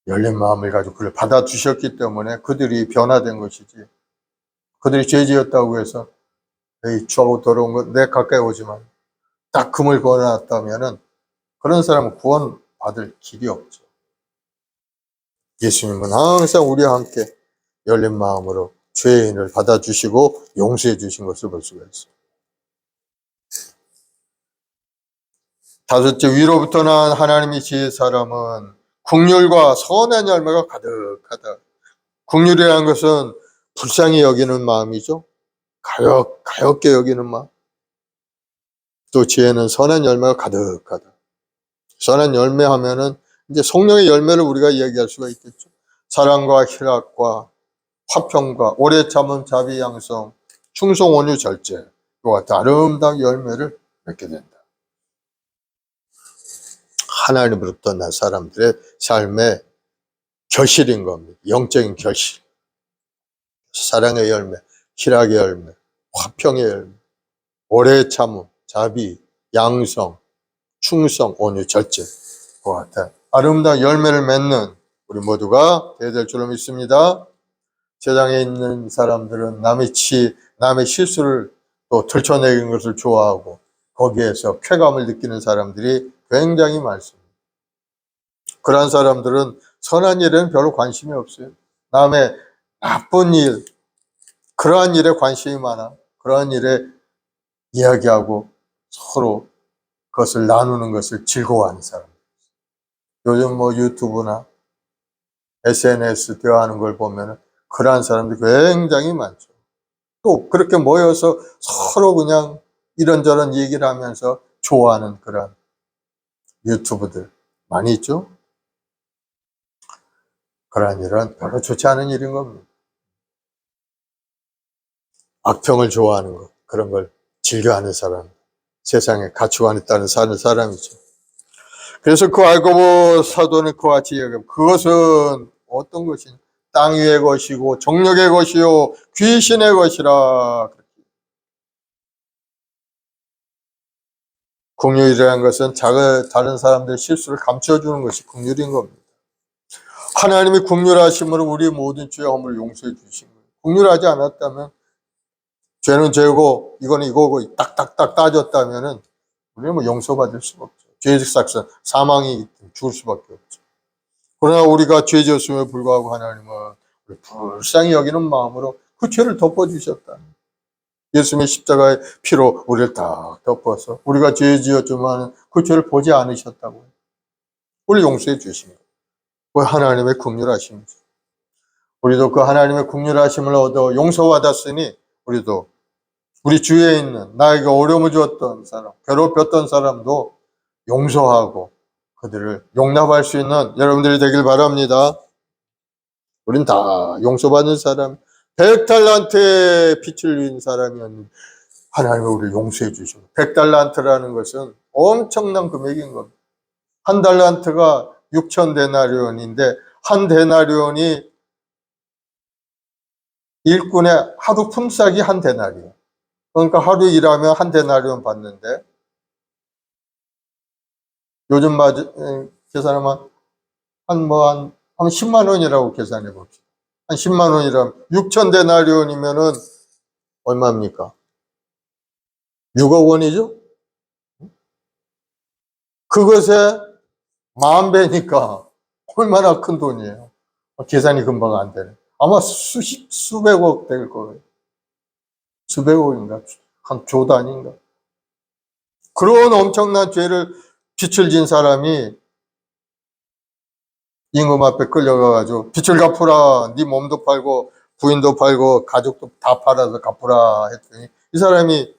열린 마음을 가지고 그를 받아주셨기 때문에 그들이 변화된 것이지, 그들이 죄지었다고 해서 에이 추하고 더러운 것 내 가까이 오지만 딱 금을 걸어놨다면은 그런 사람은 구원받을 길이 없죠. 예수님은 항상 우리와 함께 열린 마음으로 죄인을 받아주시고 용서해 주신 것을 볼 수가 있어요. 다섯째, 위로부터 난 하나님의 지혜 사람은 긍휼과 선한 열매가 가득하다. 긍휼이라는 것은 불쌍히 여기는 마음이죠. 가볍게 여기는 마음. 또 지혜는 선한 열매가 가득하다. 선한 열매 하면은 이제 성령의 열매를 우리가 이야기할 수가 있겠죠. 사랑과 희락과 화평과 오래 참음 자비 양성 충성 온유 절제, 이와 같은 아름다운 열매를 맺게 된다. 하나님으로부터 난 사람들의 삶의 결실인 겁니다. 영적인 결실. 사랑의 열매, 희락의 열매, 화평의 열매, 오래 참음, 자비, 양성, 충성, 온유, 절제, 그와 같은 아름다운 열매를 맺는 우리 모두가 되어야 될 줄로 믿습니다. 세상에 있는 사람들은 남의 실수를 또 들춰내는 것을 좋아하고 거기에서 쾌감을 느끼는 사람들이 굉장히 많습니다. 그러한 사람들은 선한 일에는 별로 관심이 없어요. 남의 나쁜 일, 그러한 일에 관심이 많아. 그러한 일에 이야기하고 서로 그것을 나누는 것을 즐거워하는 사람. 요즘 뭐 유튜브나 SNS 대화하는 걸 보면 그러한 사람들이 굉장히 많죠. 또 그렇게 모여서 서로 그냥 이런저런 얘기를 하면서 좋아하는 그런 유튜브들 많이 있죠. 그러한 일은 별로 좋지 않은 일인 겁니다. 악평을 좋아하는 것, 그런 걸 즐겨하는 사람, 세상에 가치관에 따른 사는 사람이죠. 그래서 그 알고보 사도는 그와 같이 이야기합니다. 그것은 어떤 것이냐? 땅 위의 것이고 정력의 것이요 귀신의 것이라. 긍휼이라는 것은 다른 사람들의 실수를 감춰주는 것이 긍휼인 겁니다. 하나님이 긍휼하심으로 우리 모든 죄의 허물을 용서해 주신 거예요. 긍휼하지 않았다면 죄는 죄고 이거는 이거고 딱딱딱 따졌다면은 우리는 뭐 용서받을 수가 없죠. 죄의 삭선, 사망이 죽을 수밖에 없죠. 그러나 우리가 죄 지었음에 불구하고 하나님은 불쌍히 여기는 마음으로 그 죄를 덮어주셨다. 예수님의 십자가의 피로 우리를 다 덮어서 우리가 죄 지었지만 그 죄를 보지 않으셨다고요. 우리 용서해 주신 거예요. 그 하나님의 긍휼하심이죠. 우리도 그 하나님의 긍휼하심을 얻어 용서받았으니 우리도 우리 주위에 있는 나에게 어려움을 주었던 사람, 괴롭혔던 사람도 용서하고 그들을 용납할 수 있는 여러분들이 되길 바랍니다. 우린 다 용서받는 사람, 100달란트의 빚을 진 사람이었는데 하나님이 우리를 용서해 주시고 100달란트라는 것은 엄청난 금액인 겁니다. 한 달란트가 6,000데나리온인데 한 데나리온이 일꾼의 하루 품삯이 한 데나리온. 그러니까 하루 일하면 한 데나리온 받는데 요즘 계산하면 한 10만 원이라고 계산해 봅시다. 한 10만 원이라면 6,000데나리온이면은 얼마입니까? 6억 원이죠? 그것에 10,000배니까 얼마나 큰 돈이에요. 계산이 금방 안 되네. 아마 수백억 될 거예요. 수백억인가? 한 조 단위인가? 그런 엄청난 죄를 빚을 진 사람이 임금 앞에 끌려가가지고 빚을 갚으라. 네 몸도 팔고 부인도 팔고 가족도 다 팔아서 갚으라 했더니 이 사람이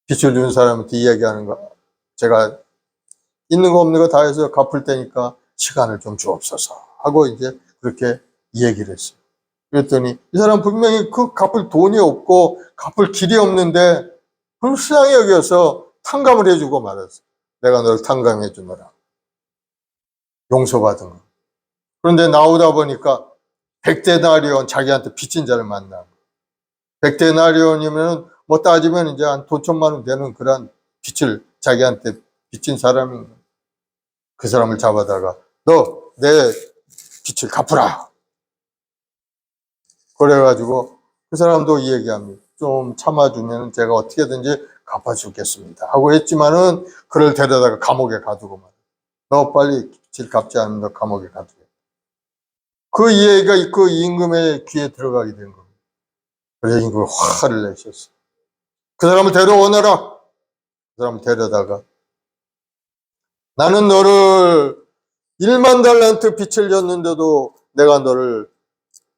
빚을 준 사람한테 이야기하는 거, 제가 있는 거 없는 거 다 해서 갚을 테니까 시간을 좀 주옵소서 하고 이제 그렇게 얘기를 했어요. 그랬더니 이 사람 분명히 그 갚을 돈이 없고 갚을 길이 없는데 불쌍히 여겨서 탕감을 해주고 말았어요. 내가 너를 탕감해 주노라. 용서받은 거. 그런데 나오다 보니까 100데나리온 자기한테 빚진 자를 만나. 100데나리온이면 뭐 따지면 이제 한 돈 1,000만 원 되는 그런 빚을 자기한테 빚진 사람인 거예요. 그 사람을 잡아다가 너 내 빚을 갚으라. 그래가지고 그 사람도 이 얘기합니다. 좀 참아주면 제가 어떻게든지 갚아주겠습니다 하고 했지만은 그를 데려다가 감옥에 가두고 말이야. 너 빨리 빚을 갚지 않으면 너 감옥에 가두겠다. 그 이야기가 그 임금의 귀에 들어가게 된 겁니다. 그래서 임금이 화를 내셨어요. 그 사람을 데려오너라. 그 사람을 데려다가 나는 너를 1만 달란트 빚을 졌는데도 내가 너를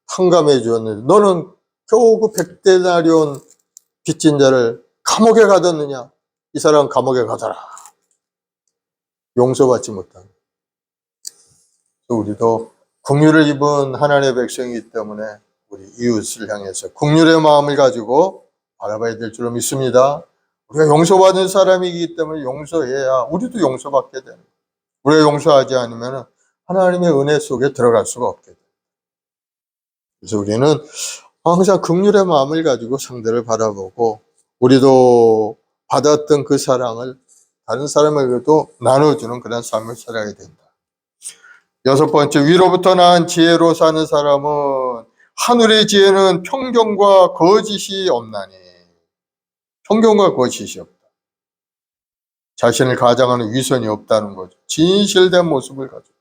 탕감해 주었는데 너는 겨우 그 100데나리온 빚진 자를 감옥에 가뒀느냐? 이 사람 감옥에 가둬라. 용서받지 못한. 우리도 긍휼을 입은 하나님의 백성이기 때문에 우리 이웃을 향해서 긍휼의 마음을 가지고 바라봐야 될 줄로 믿습니다. 우리가 용서받은 사람이기 때문에 용서해야 우리도 용서받게 되는 거예요. 우리가 용서하지 않으면 하나님의 은혜 속에 들어갈 수가 없게 돼요. 그래서 우리는 항상 긍휼의 마음을 가지고 상대를 바라보고 우리도 받았던 그 사랑을 다른 사람에게도 나눠주는 그런 삶을 살아야 된다. 6번째, 위로부터 난 지혜로 사는 사람은 하늘의 지혜는 편견과 거짓이 없나니. 편견과 거짓이 없다. 자신을 가장하는 위선이 없다는 거죠. 진실된 모습을 가지고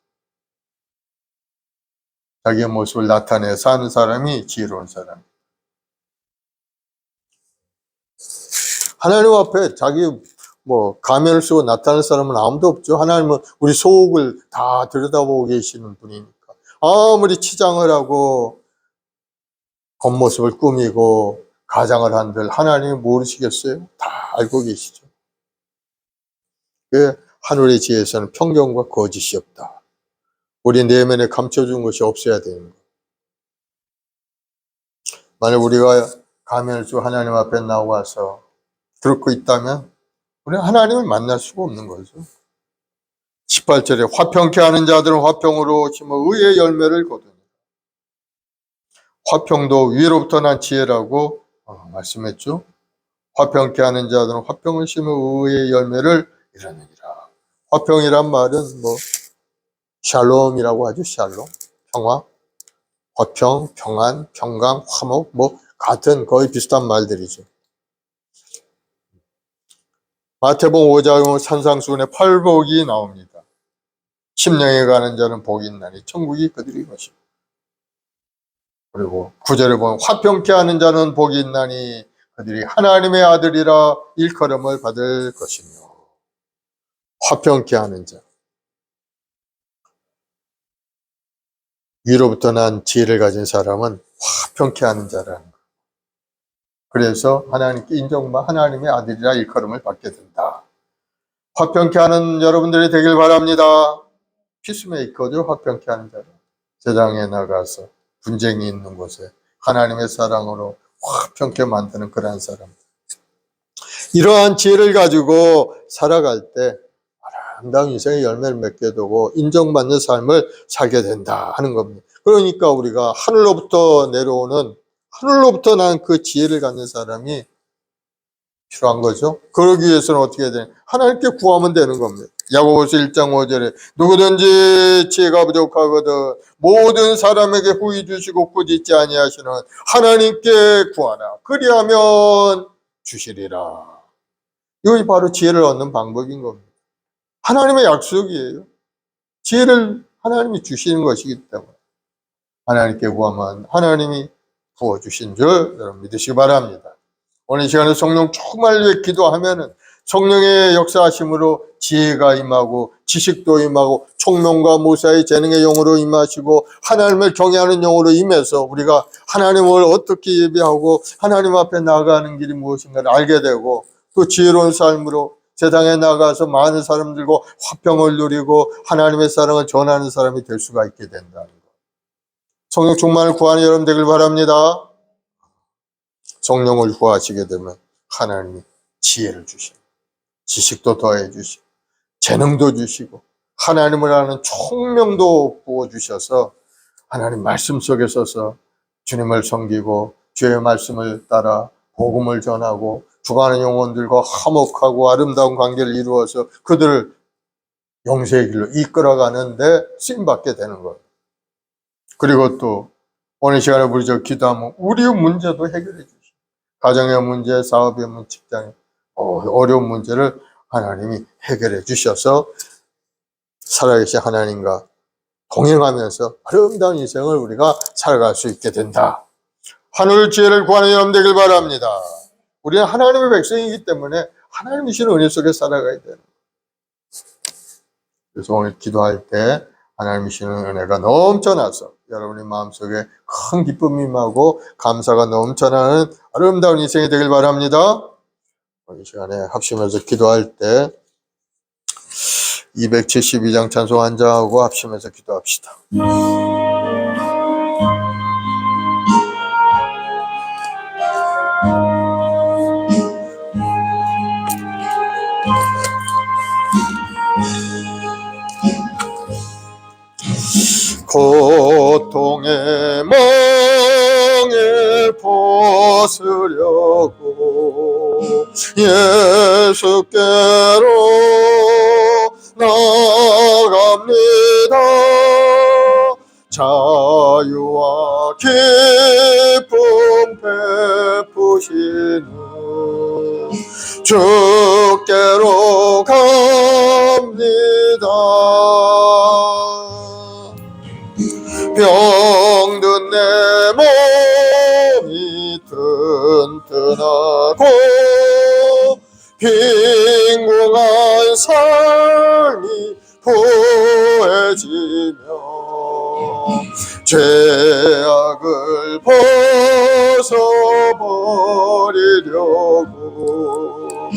자기의 모습을 나타내 사는 사람이 지혜로운 사람. 하나님 앞에 자기 가면을 쓰고 나타날 사람은 아무도 없죠. 하나님은 우리 속을 다 들여다보고 계시는 분이니까. 아무리 치장을 하고 겉모습을 꾸미고 가장을 한들 하나님이 모르시겠어요? 다 알고 계시죠. 그 하늘의 지혜에서는 편견과 거짓이 없다. 우리 내면에 감춰준 것이 없어야 되는 거예요. 만약 우리가 가면을 쓰고 하나님 앞에 나와서 들고 있다면 우리는 하나님을 만날 수가 없는 거죠. 18절에 화평케 하는 자들은 화평으로 심어 의의 열매를 거두니. 화평도 위로부터 난 지혜라고 말씀했죠. 화평케 하는 자들은 화평을 심어 의의 열매를 이루느니라. 화평이란 말은 샬롬이라고 하죠. 샬롬, 평화, 화평, 평안, 평강, 화목, 같은 거의 비슷한 말들이죠. 마태복음 5장 산상수훈에 팔복이 나옵니다. 심령에 가는 자는 복이 있나니 천국이 그들의 것이고. 그리고 9절에 보면 화평케 하는 자는 복이 있나니 그들이 하나님의 아들이라 일컬음을 받을 것이며. 화평케 하는 자. 위로부터 난 지혜를 가진 사람은 화평케 하는 자라는 것. 그래서 하나님께 인정받아 하나님의 아들이라 일컬음을 받게 된다. 화평케 하는 여러분들이 되길 바랍니다. 피스메이커죠. 화평케 하는 자로 세상에 나가서 분쟁이 있는 곳에 하나님의 사랑으로 화평케 만드는 그런 사람. 이러한 지혜를 가지고 살아갈 때 아름다운 인생의 열매를 맺게 되고 인정받는 삶을 살게 된다 하는 겁니다. 그러니까 우리가 하늘로부터 난 그 지혜를 갖는 사람이 필요한 거죠. 그러기 위해서는 어떻게 해야 되냐? 하나님께 구하면 되는 겁니다. 야고보서 1장 5절에 누구든지 지혜가 부족하거든 모든 사람에게 후히 주시고 꾸짖지 아니하시는 하나님께 구하라. 그리하면 주시리라. 이것이 바로 지혜를 얻는 방법인 겁니다. 하나님의 약속이에요. 지혜를 하나님이 주시는 것이기 때문에 하나님께 구하면 하나님이 부어주신 줄 여러분 믿으시기 바랍니다. 오늘 이 시간에 성령 충만을 위해 기도하면은 성령의 역사하심으로 지혜가 임하고 지식도 임하고 총명과 모사의 재능의 영으로 임하시고 하나님을 경외하는 영으로 임해서 우리가 하나님을 어떻게 예배하고 하나님 앞에 나아가는 길이 무엇인가를 알게 되고 또 지혜로운 삶으로 세상에 나가서 많은 사람들과 화평을 누리고 하나님의 사랑을 전하는 사람이 될 수가 있게 된다는 것. 성령 충만을 구하는 여러분 되길 바랍니다. 성령을 구하시게 되면 하나님이 지혜를 주시고 지식도 더해 주시고 재능도 주시고 하나님을 아는 총명도 부어주셔서 하나님 말씀 속에 서서 주님을 섬기고 주의 말씀을 따라 복음을 전하고 죽어가는 영혼들과 화목하고 아름다운 관계를 이루어서 그들을 영생의 길로 이끌어가는데 쓰임받게 되는 거예요. 그리고 또 오늘 시간에 우리 기도하면 우리의 문제도 해결해 주시고 가정의 문제, 사업의 문제, 직장의 어려운 문제를 하나님이 해결해 주셔서 살아계신 하나님과 동행하면서 아름다운 인생을 우리가 살아갈 수 있게 된다. 하늘 지혜를 구하는 여러분 되길 바랍니다. 우리는 하나님의 백성이기 때문에 하나님이 주시는 은혜 속에 살아가야 돼요. 그래서 오늘 기도할 때 하나님이 주시는 은혜가 넘쳐나서 여러분의 마음속에 큰 기쁨이 임하고 감사가 넘쳐나는 아름다운 인생이 되길 바랍니다. 이 시간에 합심해서 기도할 때 272장 찬송 한자하고 합심해서 기도합시다. 고통의 멍에 벗으려고 예수께로 나갑니다. 자유와 기쁨 베푸시는 주께로 갑니다. 병든 내 몸이 튼튼하고 빈궁한 삶이 부해지며 죄악을 벗어버리려고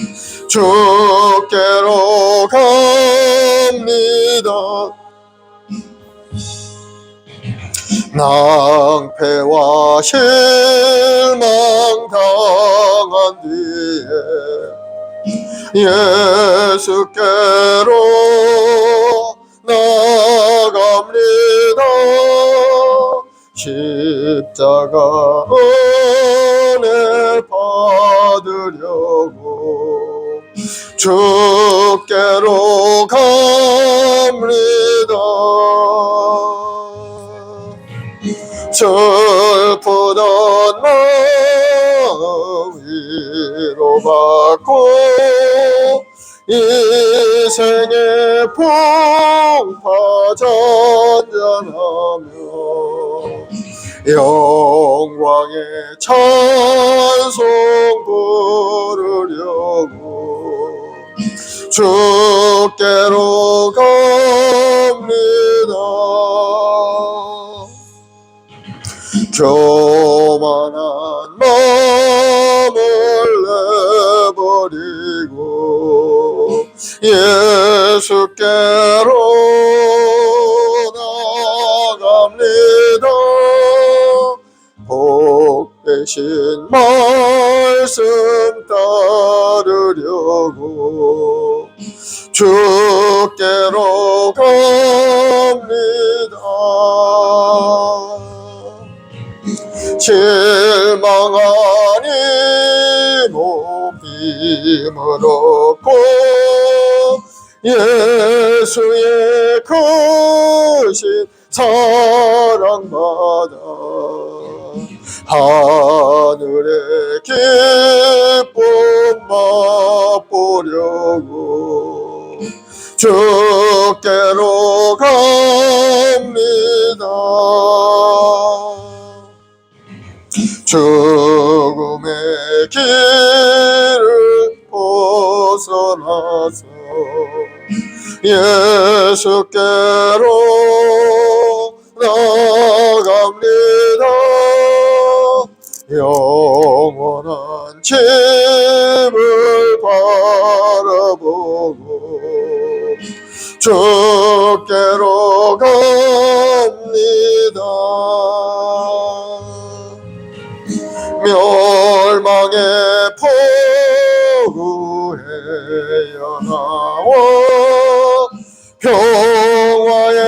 주께로 갑니다. 낭패와 실망 당한 뒤에 예수께로 나갑니다. 십자가 은혜 받으려고 주께로 갑니다. 슬프던 마음 위로받고 인생의 풍파 잔잔하며 영광의 찬송 부르려고 주께로 갑니다. 교만한 마음을 내버리고 예수께로 나갑니다. 복되신 주신 말씀 따르려고 주께로 갑니다. 실망하니 높임을 얻고 예수의 크신 사랑받아 하늘의 기쁨 맛보려고 주께로 갑니다. 죽음의 길을 벗어나서 예수께로 나갑니다. 영원한 집을 바라보고 주께로 갑니다. 멸망의 포구에 나와 평화의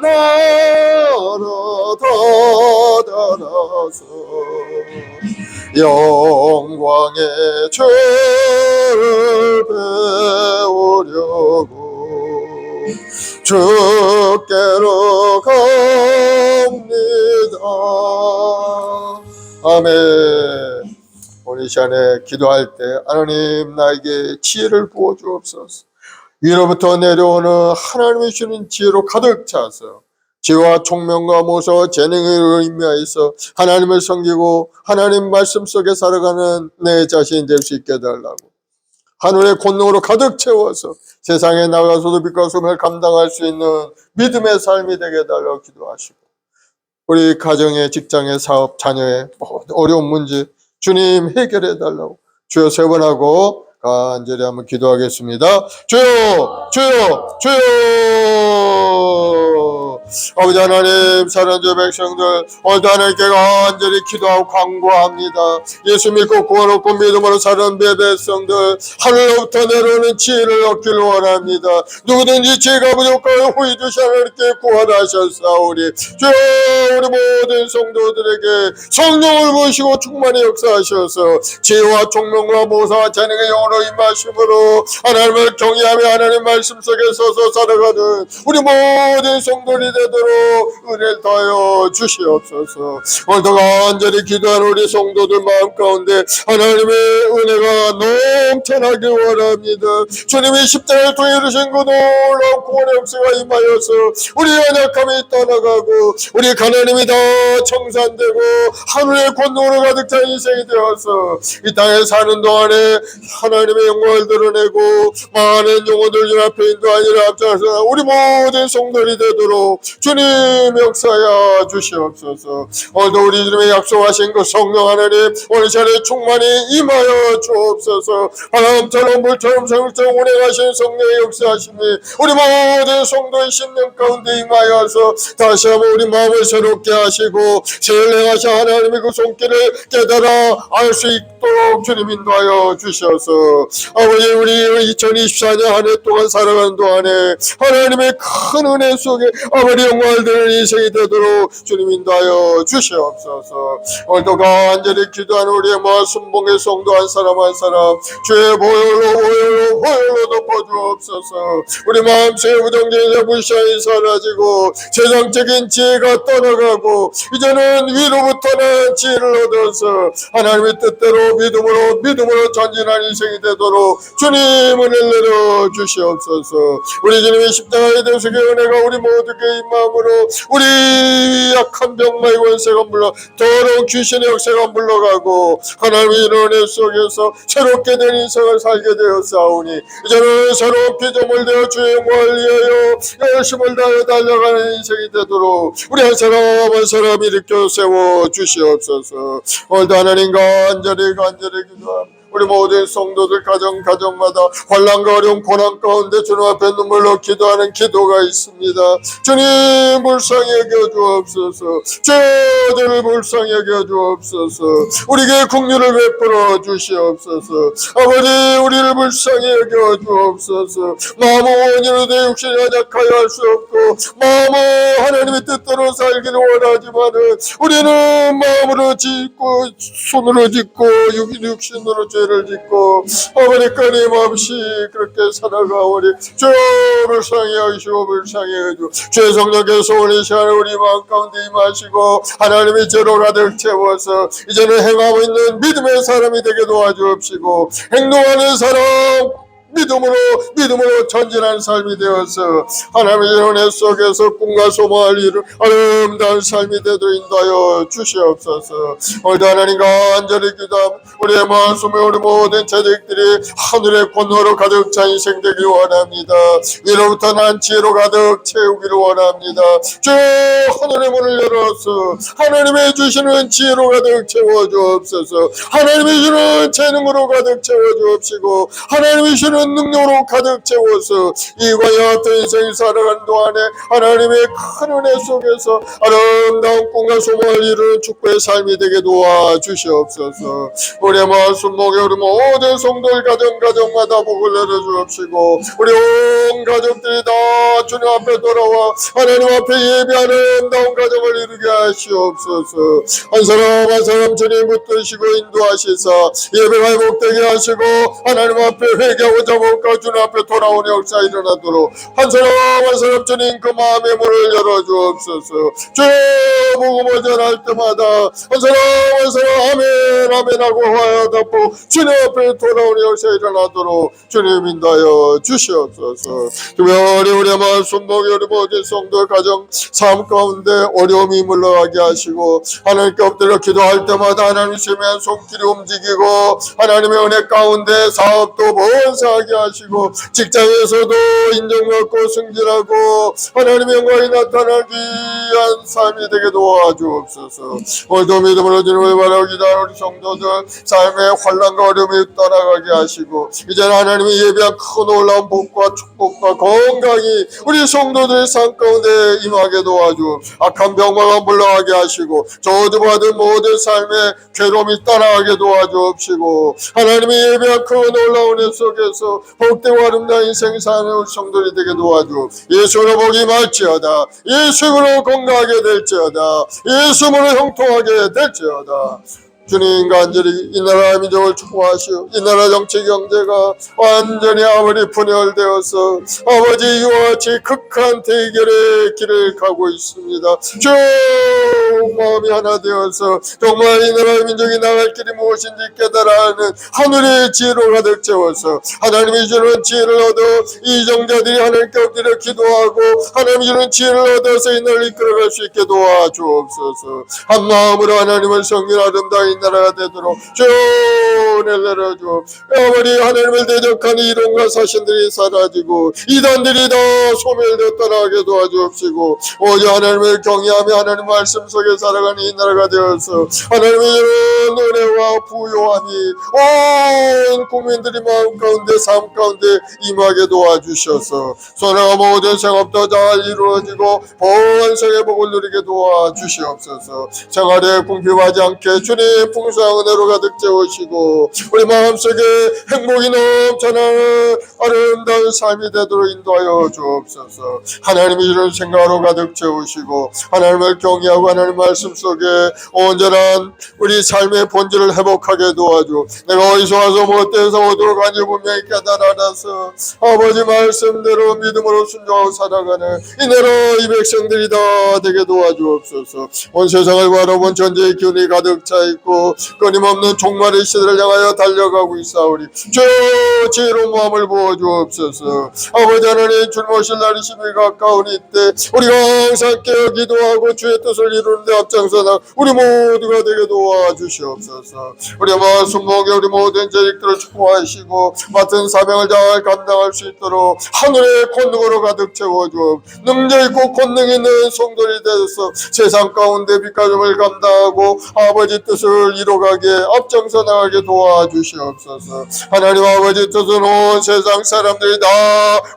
나라 다다라서 영광의 죄를 배우려고 주께로 갑니다. 아멘. 오늘 이 시간에 기도할 때 하나님 나에게 지혜를 부어주옵소서. 위로부터 내려오는 하나님의 주는 지혜로 가득 차서 지혜와 총명과 모서 재능을 의미하여서 하나님을 섬기고 하나님 말씀 속에 살아가는 내 자신이 될 수 있게 해달라고, 하늘의 권능으로 가득 채워서 세상에 나가서도 빛과 소명을 감당할 수 있는 믿음의 삶이 되게 해달라고 기도하시고, 우리 가정의, 직장의, 사업, 자녀의 모든 어려운 문제 주님 해결해 달라고 주여 세 번 하고 간절히 한번 기도하겠습니다. 주여, 주여, 주여. 아버지 하나님, 사랑하는 백성들 오늘도 하나님께 간절히 기도하고 간구합니다. 예수 믿고 구원 얻고 믿음으로 사는 백성들 하늘로부터 내려오는 지혜를 얻기를 원합니다. 누구든지 지혜가 부족하여 후히 주시 하나님께 구원하셨사오니 주여, 우리 모든 성도들에게 성령을 부으시고 충만히 역사하셔서 지혜와 총명과 모사와 재능의 영으로 임하심으로 하나님을 경외하며 하나님 말씀 속에 서서 살아가는 우리 모든 성도들이 되도록 은혜를 더하여 주시옵소서. 오늘도 간절히 기도하는 우리 성도들 마음 가운데 하나님의 은혜가 넘쳐나길 원합니다. 주님이 십자가를 통해 이루신 그 놀라운 구원의 역사가 임하여서 우리 연약함이 떠나가고 우리 가난함이 다 청산되고 하늘의 권능으로 가득 찬 인생이 되어서 이 땅에 사는 동안에 하나님의 영광을 드러내고 많은 영혼들 주 앞에 인도하니라 앞장서 우리 모든 성도들이 되도록 주님 역사하여 주시옵소서. 오늘도 우리 주님의 약속하신 그 성령 하나님 오늘 자리에 충만히 임하여 주옵소서. 바람처럼 물처럼 생물처럼 운행하신 성령의 역사하심이 우리 모든 성도의 심령 가운데 임하여서 다시 한번 우리 마음을 새롭게 하시고 세례하신 하나님의 그 손길을 깨달아 알 수 있도록 주님 인도하여 주셔서 아버지, 우리 2024년 한 해 동안 살아가는 동안에 하나님의 큰 은혜 속에 아버지 영광을 드리는 인생이 되도록 주님 인도하여 주시옵소서. 오늘도 간절히 기도하는 우리의 모아 순봉의 성도 한 사람 한 사람 주의 보혈로 덮어주옵소서. 우리 마음속에 부정적인 불신이 사라지고 세상적인 지혜가 떠나가고 이제는 위로부터는 지혜를 얻어서 하나님의 뜻대로 믿음으로 전진하는 인생이 되도록 주님 은혜를 내려 주시옵소서. 우리 주님의 십자가의 대속의 은혜가 우리 모두의 마음으로 우리 약한 병마의 권세가 물러 더러운 귀신의 역사가 물러가고 하나님의 은혜 속에서 새롭게 된 인생을 살게 되었사오니 이제는 새로운 피조물 되어 주의 영광을 위하여 열심을 다하여 달려가는 인생이 되도록 우리 한 사람 한 사람 일으켜 세워 주시옵소서. 오늘도 하나님 간절히 기도합니다. 우리 모든 성도들 가정마다 환난과 어려움 고난 가운데 주님 앞에 눈물로 기도하는 기도가 있습니다. 주님 불쌍히 여겨 주옵소서. 죄들을 불쌍히 여겨 주옵소서. 우리에게 긍휼을 베풀어 주시옵소서. 아버지 우리를 불쌍히 여겨 주옵소서. 마음은 원인으로 내 육신이 연약하여 할 수 없고 마음은 하나님의 뜻대로 살기를 원하지만은 우리는 마음으로 짓고 손으로 짓고 육신으로 죄를 짓고 아버지 끊임없이 그렇게 살아가오니 주 불쌍히 여기시고 불쌍히 여기시고 죄 성령께서 오늘 시간에 우리 마음 가운데 임하시고 하나님의 죄로 가득 채워서 이제는 행하고 있는 믿음의 사람이 되게 도와주옵시고 행동하는 사람 믿음으로 전진하는 삶이 되어서 하나님의 은혜 속에서 꿈과 소망을 이룬 아름다운 삶이 되도록 인도하여 주시옵소서. 오늘도 하나님 간절히 기도합니다. 우리의 마음속에 우리 모든 자식들이 하늘의 권능으로 가득 찬 인생 되기를 원합니다. 위로부터 난 지혜로 가득 채우기를 원합니다. 주 하늘의 문을 열어서 하나님의 주시는 지혜로 가득 채워주옵소서. 하나님의 주는 재능으로 가득 채워주옵시고 하나님의 주시는 능력으로 가득 채워서 이와 같은 인생을 살아가는 동안에 하나님의 큰 은혜 속에서 아름다운 꿈과 소망을 이루는 축복의 삶이 되게 도와주시옵소서. 우리의 마음 목에 우리 모든 성도들 가정마다 복을 내려주옵시고 우리 온 가족들이 다 주님 앞에 돌아와 하나님 앞에 예배하는 아름다운 가정을 이루게 하시옵소서. 한 사람 한 사람 주님 붙드시고 인도하시사 예배가 회복되게 하시고 하나님 앞에 회개하고 자복과 주님 앞에 돌아오는 역사 일어나도록 한 사람 주님 그 마음의 문을 열어주옵소서. 주 복음을 전할 때마다 한 사람 아멘 하고 화답하고 주님 앞에 돌아오는 역사 일어나도록 주님 인도하여 주시옵소서. 특별히 우리의 마음 손목에 우리 모든 성도 가정 삶 가운데 어려움이 물러가게 하시고 하나님께 엎드려 기도할 때마다 하나님의 세미한 손길이 움직이고 하나님의 은혜 가운데 사업도 번성하게 하시고 직장에서도 인정받고 승진하고 하나님의 영광이 나타나기 위한 삶이 되게 도와주옵소서. 오늘도 믿음으로 주님을 바라고 기도하는 우리 성도들 삶의 환난과 어려움이 떠나가게 하시고 이제는 하나님의 예비한 큰 놀라운 복과 축복과 건강이 우리 성도들의 삶 가운데 임하게 도와주옵 악한 병마가 물러가게 하시고 저주받은 모든 삶의 괴로움이 떠나가게 도와주옵시고 하나님의 예비한 큰 놀라운 은혜 속에서 복되고 아름다운 인생 사는 우리 성도들이 되게 도와주옵 예수로 복이 말지어다 예수로 건강하게 될지어다 예수로 형통하게 될지어다. 주님 간절히 이 나라 민족을 축복하시오. 이 나라 정치 경제가 완전히 아무리 분열되어서 아버지 이와 같이 극한 대결의 길을 가고 있습니다. 주 마음이 하나 되어서 정말 이 나라 민족이 나갈 길이 무엇인지 깨달아 하는 하늘의 지혜로 가득 채워서 하나님이 주는 지혜를 얻어 이정자들이 하나님께 엎드려 기도하고 하나님이 주는 지혜를 얻어서 이 나라를 이끌어갈 수 있게 도와주옵소서. 한 마음으로 하나님을 섬기는 아름다운 나라가 되도록 주를 내려줘. 아버지 하나님을 대적하는 이론과 사신들이 사라지고 이단들이 다 소멸되어 떠나게 도와주옵시고 오직 하나님을 경외하며 하나님 말씀 속에 살아가는 이 나라가 되어서 하나님의 이런 은혜와 부요함이 온 국민들이 마음 가운데 삶 가운데 임하게 도와주셔서 소나가 모든 생업도 잘 이루어지고 번성의 복을 누리게 도와주시옵소서. 생활에 궁핍하지 않게 주님 풍성한 은혜로 가득 채우시고 우리 마음속에 행복이 넘쳐나는 아름다운 삶이 되도록 인도하여 주옵소서. 하나님이 이런 생각으로 가득 채우시고 하나님을 경외하고 하나님 말씀 속에 온전한 우리 삶의 본질을 회복하게 도와주. 내가 어디서 와서 무엇에서 어디로 가는지 분명히 깨달아서 아버지 말씀대로 믿음으로 순종하고 살아가는 이 나라 이 백성들이 다 되게 도와주옵소서. 온 세상을 바라본 전쟁의 기운이 가득 차 있고 끊임없는 종말의 시대를 향하여 달려가고 있사오니 주 지혜로운 마음을 부어주옵소서. 아버지 하나님 주님 오실 날이 심히 가까우니 이때 우리가 항상 깨어 기도하고 주의 뜻을 이루는데 앞장서나 우리 모두가 되게 도와주시옵소서. 우리 마음 손목에 우리 모든 재직들을 축복하시고 맡은 사명을 잘 감당할 수 있도록 하늘의 권능으로 가득 채워주옵 능력 있고 권능 있는 성도들이 되어서 세상 가운데 빛과 점을 감당하고 아버지 뜻을 뜻을 이뤄가게 앞장서 나가게 도와주시옵소서. 하나님 아버지 뜻은 온 세상 사람들이 다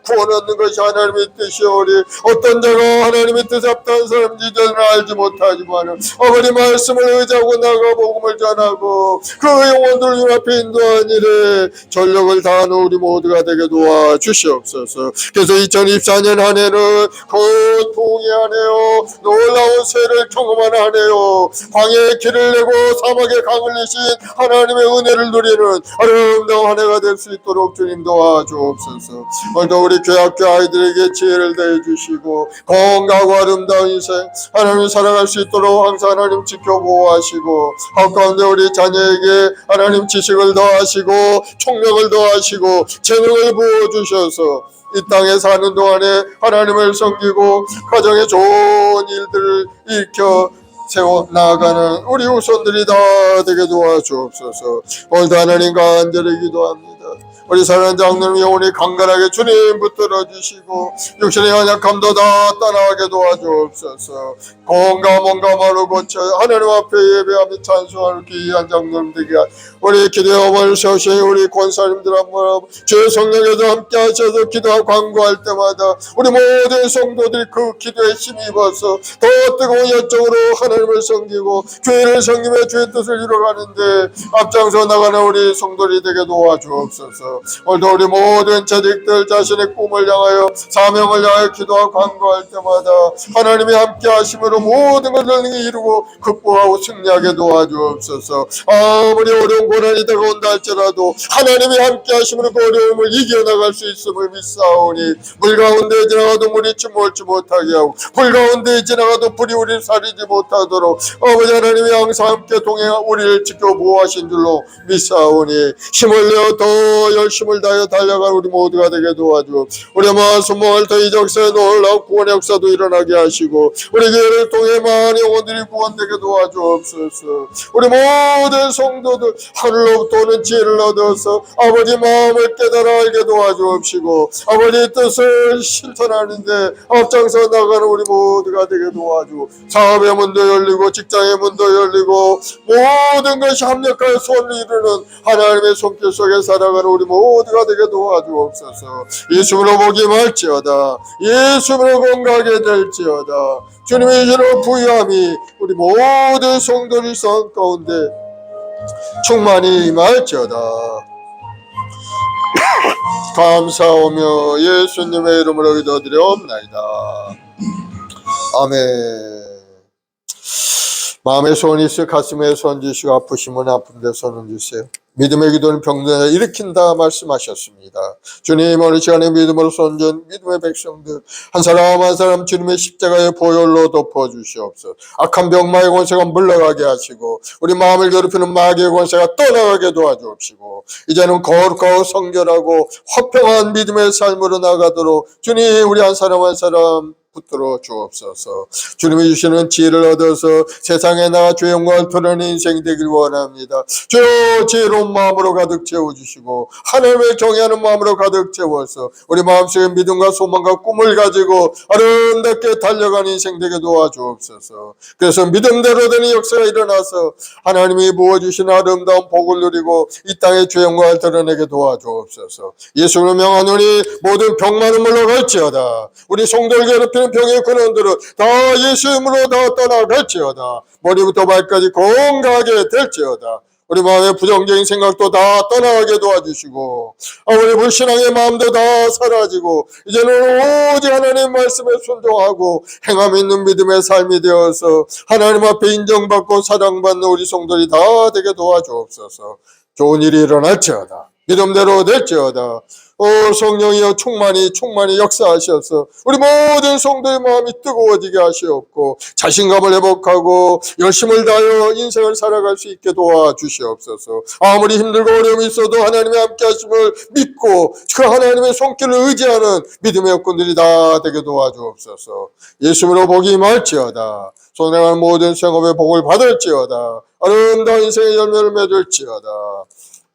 구원 얻는 것이 하나님의 뜻이오니 어떤 자가 하나님의 뜻에 합당한 사람인지 저는 알지 못하지만 아버지 말씀을 의지하고 나가 복음을 전하고 그 영혼들을 눈앞에 인도한 일에 전력을 다하는 우리 모두가 되게 도와주시옵소서. 그래서 2024년 한 해는 큰 부흥의 한 해요, 놀라운 세를 경험하는 한 해요, 광야에 길을 내고 사막에 강을 내신 하나님의 은혜를 누리는 아름다운 한 해가 될 수 있도록 주님 도와주옵소서. 오늘도 우리 교학교 아이들에게 지혜를 더해주시고 건강하고 아름다운 인생 하나님 살아갈 수 있도록 항상 하나님 지켜보호하시고 학 가운데 우리 자녀에게 하나님 지식을 더하시고 총명을 더하시고 재능을 부어주셔서 이 땅에 사는 동안에 하나님을 섬기고 가정에 좋은 일들을 일으켜 세워 나아가는 우리 후손들이 다 되게 도와주옵소서. 오늘도 하나님 간절히 기도합니다. 우리 사랑하는 장로님 영혼이 강건하게 주님 붙들어 주시고 육신의 연약함도 다 떠나게 도와주옵소서. 건강 몸감으로 고쳐 하나님 앞에 예배하며 찬송하는 귀한 장로님 되게 우리 기도의 어머니를 세우신 우리 권사님들 한번 주의 성령에도 함께 하셔서 기도하고 간구할 때마다 우리 모든 성도들이 그 기도에 힘입어서 더 뜨거운 열정으로 하나님을 섬기고 주의를 섬기며 주의 뜻을 이뤄가는데 앞장서 나가는 우리 성도들이 되게 도와주옵소서. 오늘도 우리 모든 자식들 자신의 꿈을 향하여 사명을 향하여 기도하고 간구할 때마다 하나님이 함께 하심으로 모든 것을 이루고 극복하고 승리하게 도와주옵소서. 아무리 어려운 고난이 다가온다 할지라도 하나님이 함께 하심으로 그 어려움을 이겨나갈 수 있음을 믿사오니 물 가운데 지나가도 물이 침몰지 못하게 하고 불 가운데 지나가도 불이 우리를 사리지 못하도록 아버지 하나님이 항상 함께 동행하 우리를 지켜 보호하신 줄로 믿사오니 힘을 내어 더 열심을 다하여 달려갈 우리 모두가 되게 도와주옵. 우리 마수모할 더 이적사에 놀라운 구원의 역사도 일어나게 하시고 우리 교회를 통해 많은 영혼들이 구원되게 도와주옵소서. 우리 모든 성도들 하늘로부터 오는 지혜를 얻어서 아버지 마음을 깨달아 알게 도와주옵시고 아버지 뜻을 실천하는데 앞장서 나가는 우리 모두가 되게 도와주고 사업의 문도 열리고 직장의 문도 열리고 모든 것이 합력하여 소원을 이루는 하나님의 손길 속에 살아가는 우리 모두가 되게 도와주옵소서. 예수로 복이 말지어다. 예수로 건강하게 될지어다. 주님의 이름으로 부유함이 우리 모든 성도의 성 가운데 충만히 임할지어다. 감사하며 예수님의 이름으로 기도드리옵나이다. 아멘. 마음에 손이 있어 가슴에 손 주시고 아프시면 아픈 데 손을 주세요. 믿음의 기도는 병든을 일으킨다 말씀하셨습니다. 주님 오늘 시간에 믿음으로 손전 믿음의 백성들 한 사람 한 사람 주님의 십자가의 보혈로 덮어주시옵소서. 악한 병마의 권세가 물러가게 하시고 우리 마음을 괴롭히는 마귀의 권세가 떠나가게 도와주옵시고 이제는 거룩하고 성결하고 화평한 믿음의 삶으로 나가도록 주님 우리 한 사람 한 사람 붙들어 주옵소서. 주님이 주시는 지혜를 얻어서 세상에 나가 주의 영광을 드러내는 인생이 되길 원합니다. 주여 지혜로운 마음으로 가득 채워주시고 하나님을 경외하는 마음으로 가득 채워서 우리 마음속에 믿음과 소망과 꿈을 가지고 아름답게 달려가는 인생 되게 도와주옵소서. 그래서 믿음대로 되는 역사가 일어나서 하나님이 부어주신 아름다운 복을 누리고 이 땅에 주의 영광을 드러내게 도와주옵소서. 예수를 명하노니 모든 병만은 물러갈지어다. 우리 성도를 괴롭히는 병의 근원들은 다 예수 이름으로 다 떠나갈지어다. 머리부터 발까지 건강하게 될지어다. 우리 마음의 부정적인 생각도 다 떠나가게 도와주시고 우리 불신앙의 마음도 다 사라지고 이제는 오직 하나님의 말씀에 순종하고 행함 있는 믿음의 삶이 되어서 하나님 앞에 인정받고 사랑받는 우리 성도들이 다 되게 도와주옵소서. 좋은 일이 일어날지어다. 믿음대로 될지어다. 성령이여 충만히 역사하셔서 우리 모든 성도의 마음이 뜨거워지게 하시옵고 자신감을 회복하고 열심을 다하여 인생을 살아갈 수 있게 도와주시옵소서. 아무리 힘들고 어려움이 있어도 하나님의 함께 하심을 믿고 그 하나님의 손길을 의지하는 믿음의 여건들이 다 되게 도와주옵소서. 예수님으로 복이 임할지어다. 손해하는 모든 생업의 복을 받을지어다. 아름다운 인생의 열매를 맺을지어다.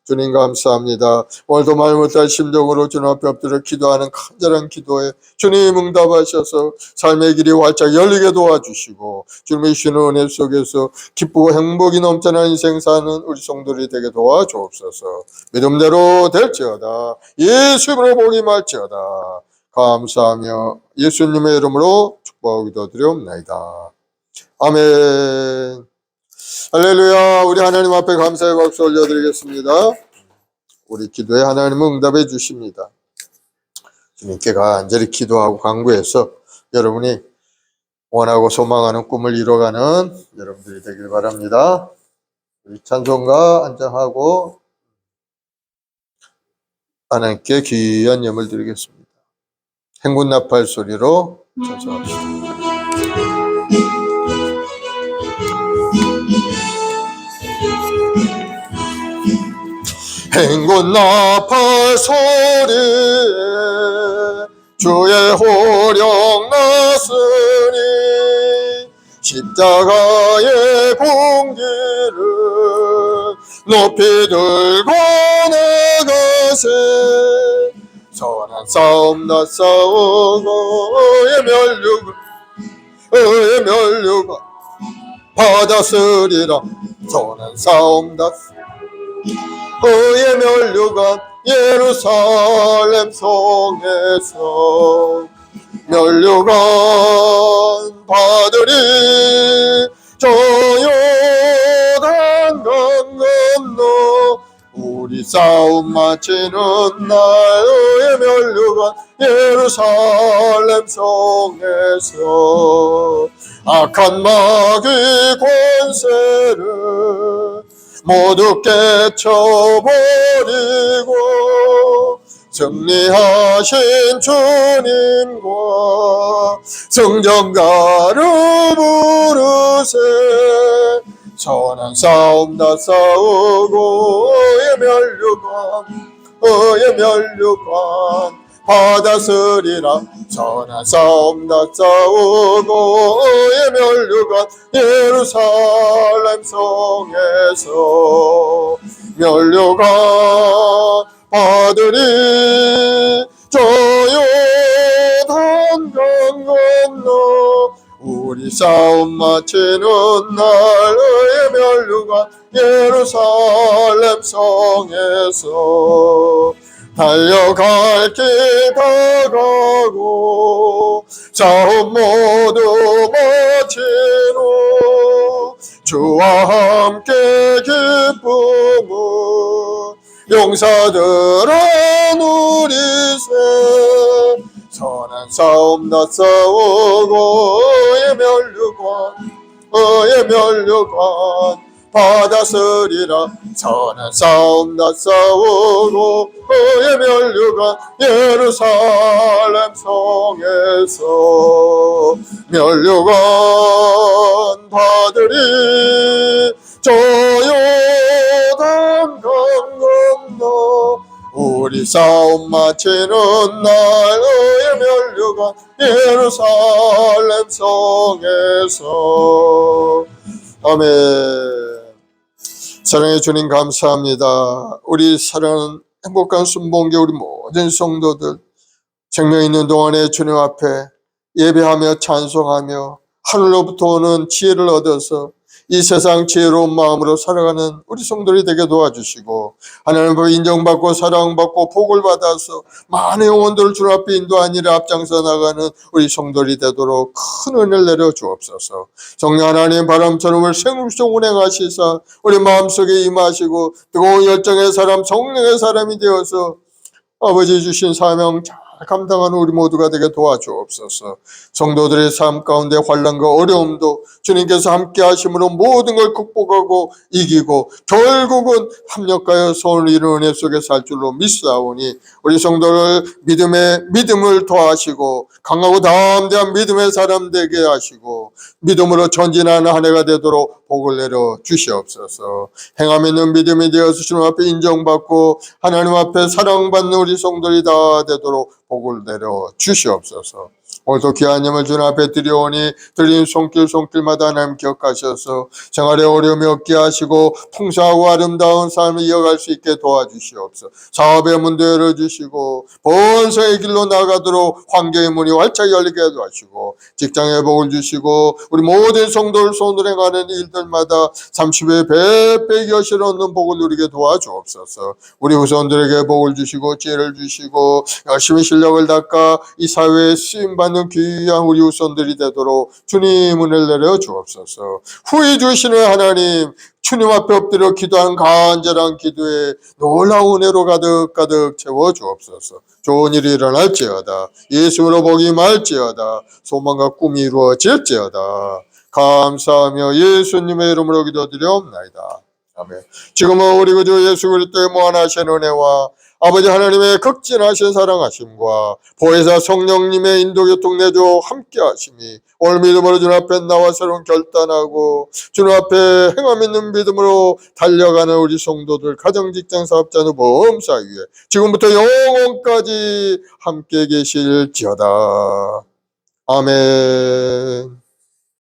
주님 감사합니다. 오늘도 말 못할 심정으로 주님 앞에 엎드려 기도하는 간절한 기도에 주님 응답하셔서 삶의 길이 활짝 열리게 도와주시고 주님의 주시는 은혜 속에서 기쁘고 행복이 넘쳐나는 인생 사는 우리 성도들이 되게 도와주옵소서. 믿음대로 될지어다. 예수 이름으로 복이 말지어다. 감사하며 예수님의 이름으로 축복하고 기도드리옵나이다. 아멘. 할렐루야. 우리 하나님 앞에 감사의 박수 올려드리겠습니다. 우리 기도에 하나님은 응답해 주십니다. 주님께 간절히 기도하고 간구해서 여러분이 원하고 소망하는 꿈을 이뤄가는 여러분들이 되길 바랍니다. 우리 찬송가 안정하고 하나님께 귀한 예물 드리겠습니다. 행군 나팔 소리로 찬송합시다. 행군 나팔 소리에 주의 호령 났으니 십자가의 봉기를 높이 들고 나가세. 선한 싸움 나 싸우고 의의 면류관 받았으리라. 선한 싸움 나 의의 면류관 예루살렘 성에서 면류관 받으리. 저 요단 강 건너 우리 싸움 마치는 날 의의 면류관 예루살렘 성에서 악한 마귀 권세를 모두 깨쳐버리고 승리하신 주님과 승전가를 부르세. 선한 싸움 다 싸우고 의의 면류관 받았으리라. 선한 싸움 다 싸우고 의의 면류관 예루살렘 성에서 면류관 받으리. 저 요단 강 건너 우리 싸움 마치는 날 의의 면류관 예루살렘 성에서 달려갈 길 다가고 싸움 모두 마치노 주와 함께 기쁨은 용사들아 누리세. 선한 싸움 다 싸우고 의의 면류관 받았으리라. 선한 싸움 다 싸우고 의의 면류관 예루살렘 성에서 면류관 받으리. 저 요단 강 건너 우리 싸움 마치는 날 의의 면류관 예루살렘 성에서. 아멘. 사랑의 주님 감사합니다. 우리 사랑하는 행복한 순복음교회 우리 모든 성도들 생명 있는 동안에 주님 앞에 예배하며 찬송하며 하늘로부터 오는 지혜를 얻어서 이 세상 지혜로운 마음으로 살아가는 우리 성도들이 되게 도와주시고 하나님 앞에 인정받고 사랑받고 복을 받아서 많은 영혼들을 주님 앞에 인도하는 일에 앞장서 나가는 우리 성도들이 되도록 큰 은혜를 내려 주옵소서. 성령 하나님 바람처럼 우리 생물성 운행하시사 우리 마음속에 임하시고 뜨거운 열정의 사람 성령의 사람이 되어서 아버지 주신 사명 잘 감당하는 우리 모두가 되게 도와주옵소서. 성도들의 삶 가운데 환난과 어려움도 주님께서 함께 하심으로 모든 걸 극복하고 이기고 결국은 합력하여 소원을 이루는 은혜 속에 살 줄로 믿사오니 우리 성도를 믿음을 더하시고 강하고 담대한 믿음의 사람 되게 하시고 믿음으로 전진하는 한 해가 되도록 복을 내려 주시옵소서. 행함 있는 믿음이 되어서 주님 앞에 인정받고 하나님 앞에 사랑받는 우리 성도들이 다 되도록 복을 내려 주시옵소서. 오늘도 귀한 예물 주님 앞에 드려오니 드린 손길마다 하나님 기억하셔서 생활에 어려움이 없게 하시고 풍성하고 아름다운 삶을 이어갈 수 있게 도와주시옵소서. 사업의 문도 열어주시고 번성의 길로 나가도록 환경의 문이 활짝 열리게 하시고 직장에 복을 주시고 우리 모든 성도를 손으로 행하는 일들마다 30배 배배기 여실 얻는 복을 누리게 도와주옵소서. 우리 후손들에게 복을 주시고 지혜를 주시고 열심히 실력을 닦아 이 사회에 쓰임받는 귀한 우리 후손들이 되도록 주님 은혜를 내려 주옵소서. 후히 주시는 하나님, 주님 앞에 엎드려 기도한 간절한 기도에 놀라운 은혜로 가득 채워 주옵소서. 좋은 일이 일어날지어다. 예수로 복이 말지어다. 소망과 꿈이 이루어질지어다. 감사하며 예수님의 이름으로 기도드리옵나이다. 아멘. 지금은 우리 구주 예수 그리스도의 무한하신 은혜와 아버지 하나님의 극진하신 사랑하심과 보혜사 성령님의 인도교통 내조 함께 하심이 오늘 믿음으로 주님 앞에 나와 새로운 결단하고 주님 앞에 행함 있는 믿음으로 달려가는 우리 성도들 가정 직장 사업자 모험 사위에 지금부터 영원까지 함께 계실지어다. 아멘.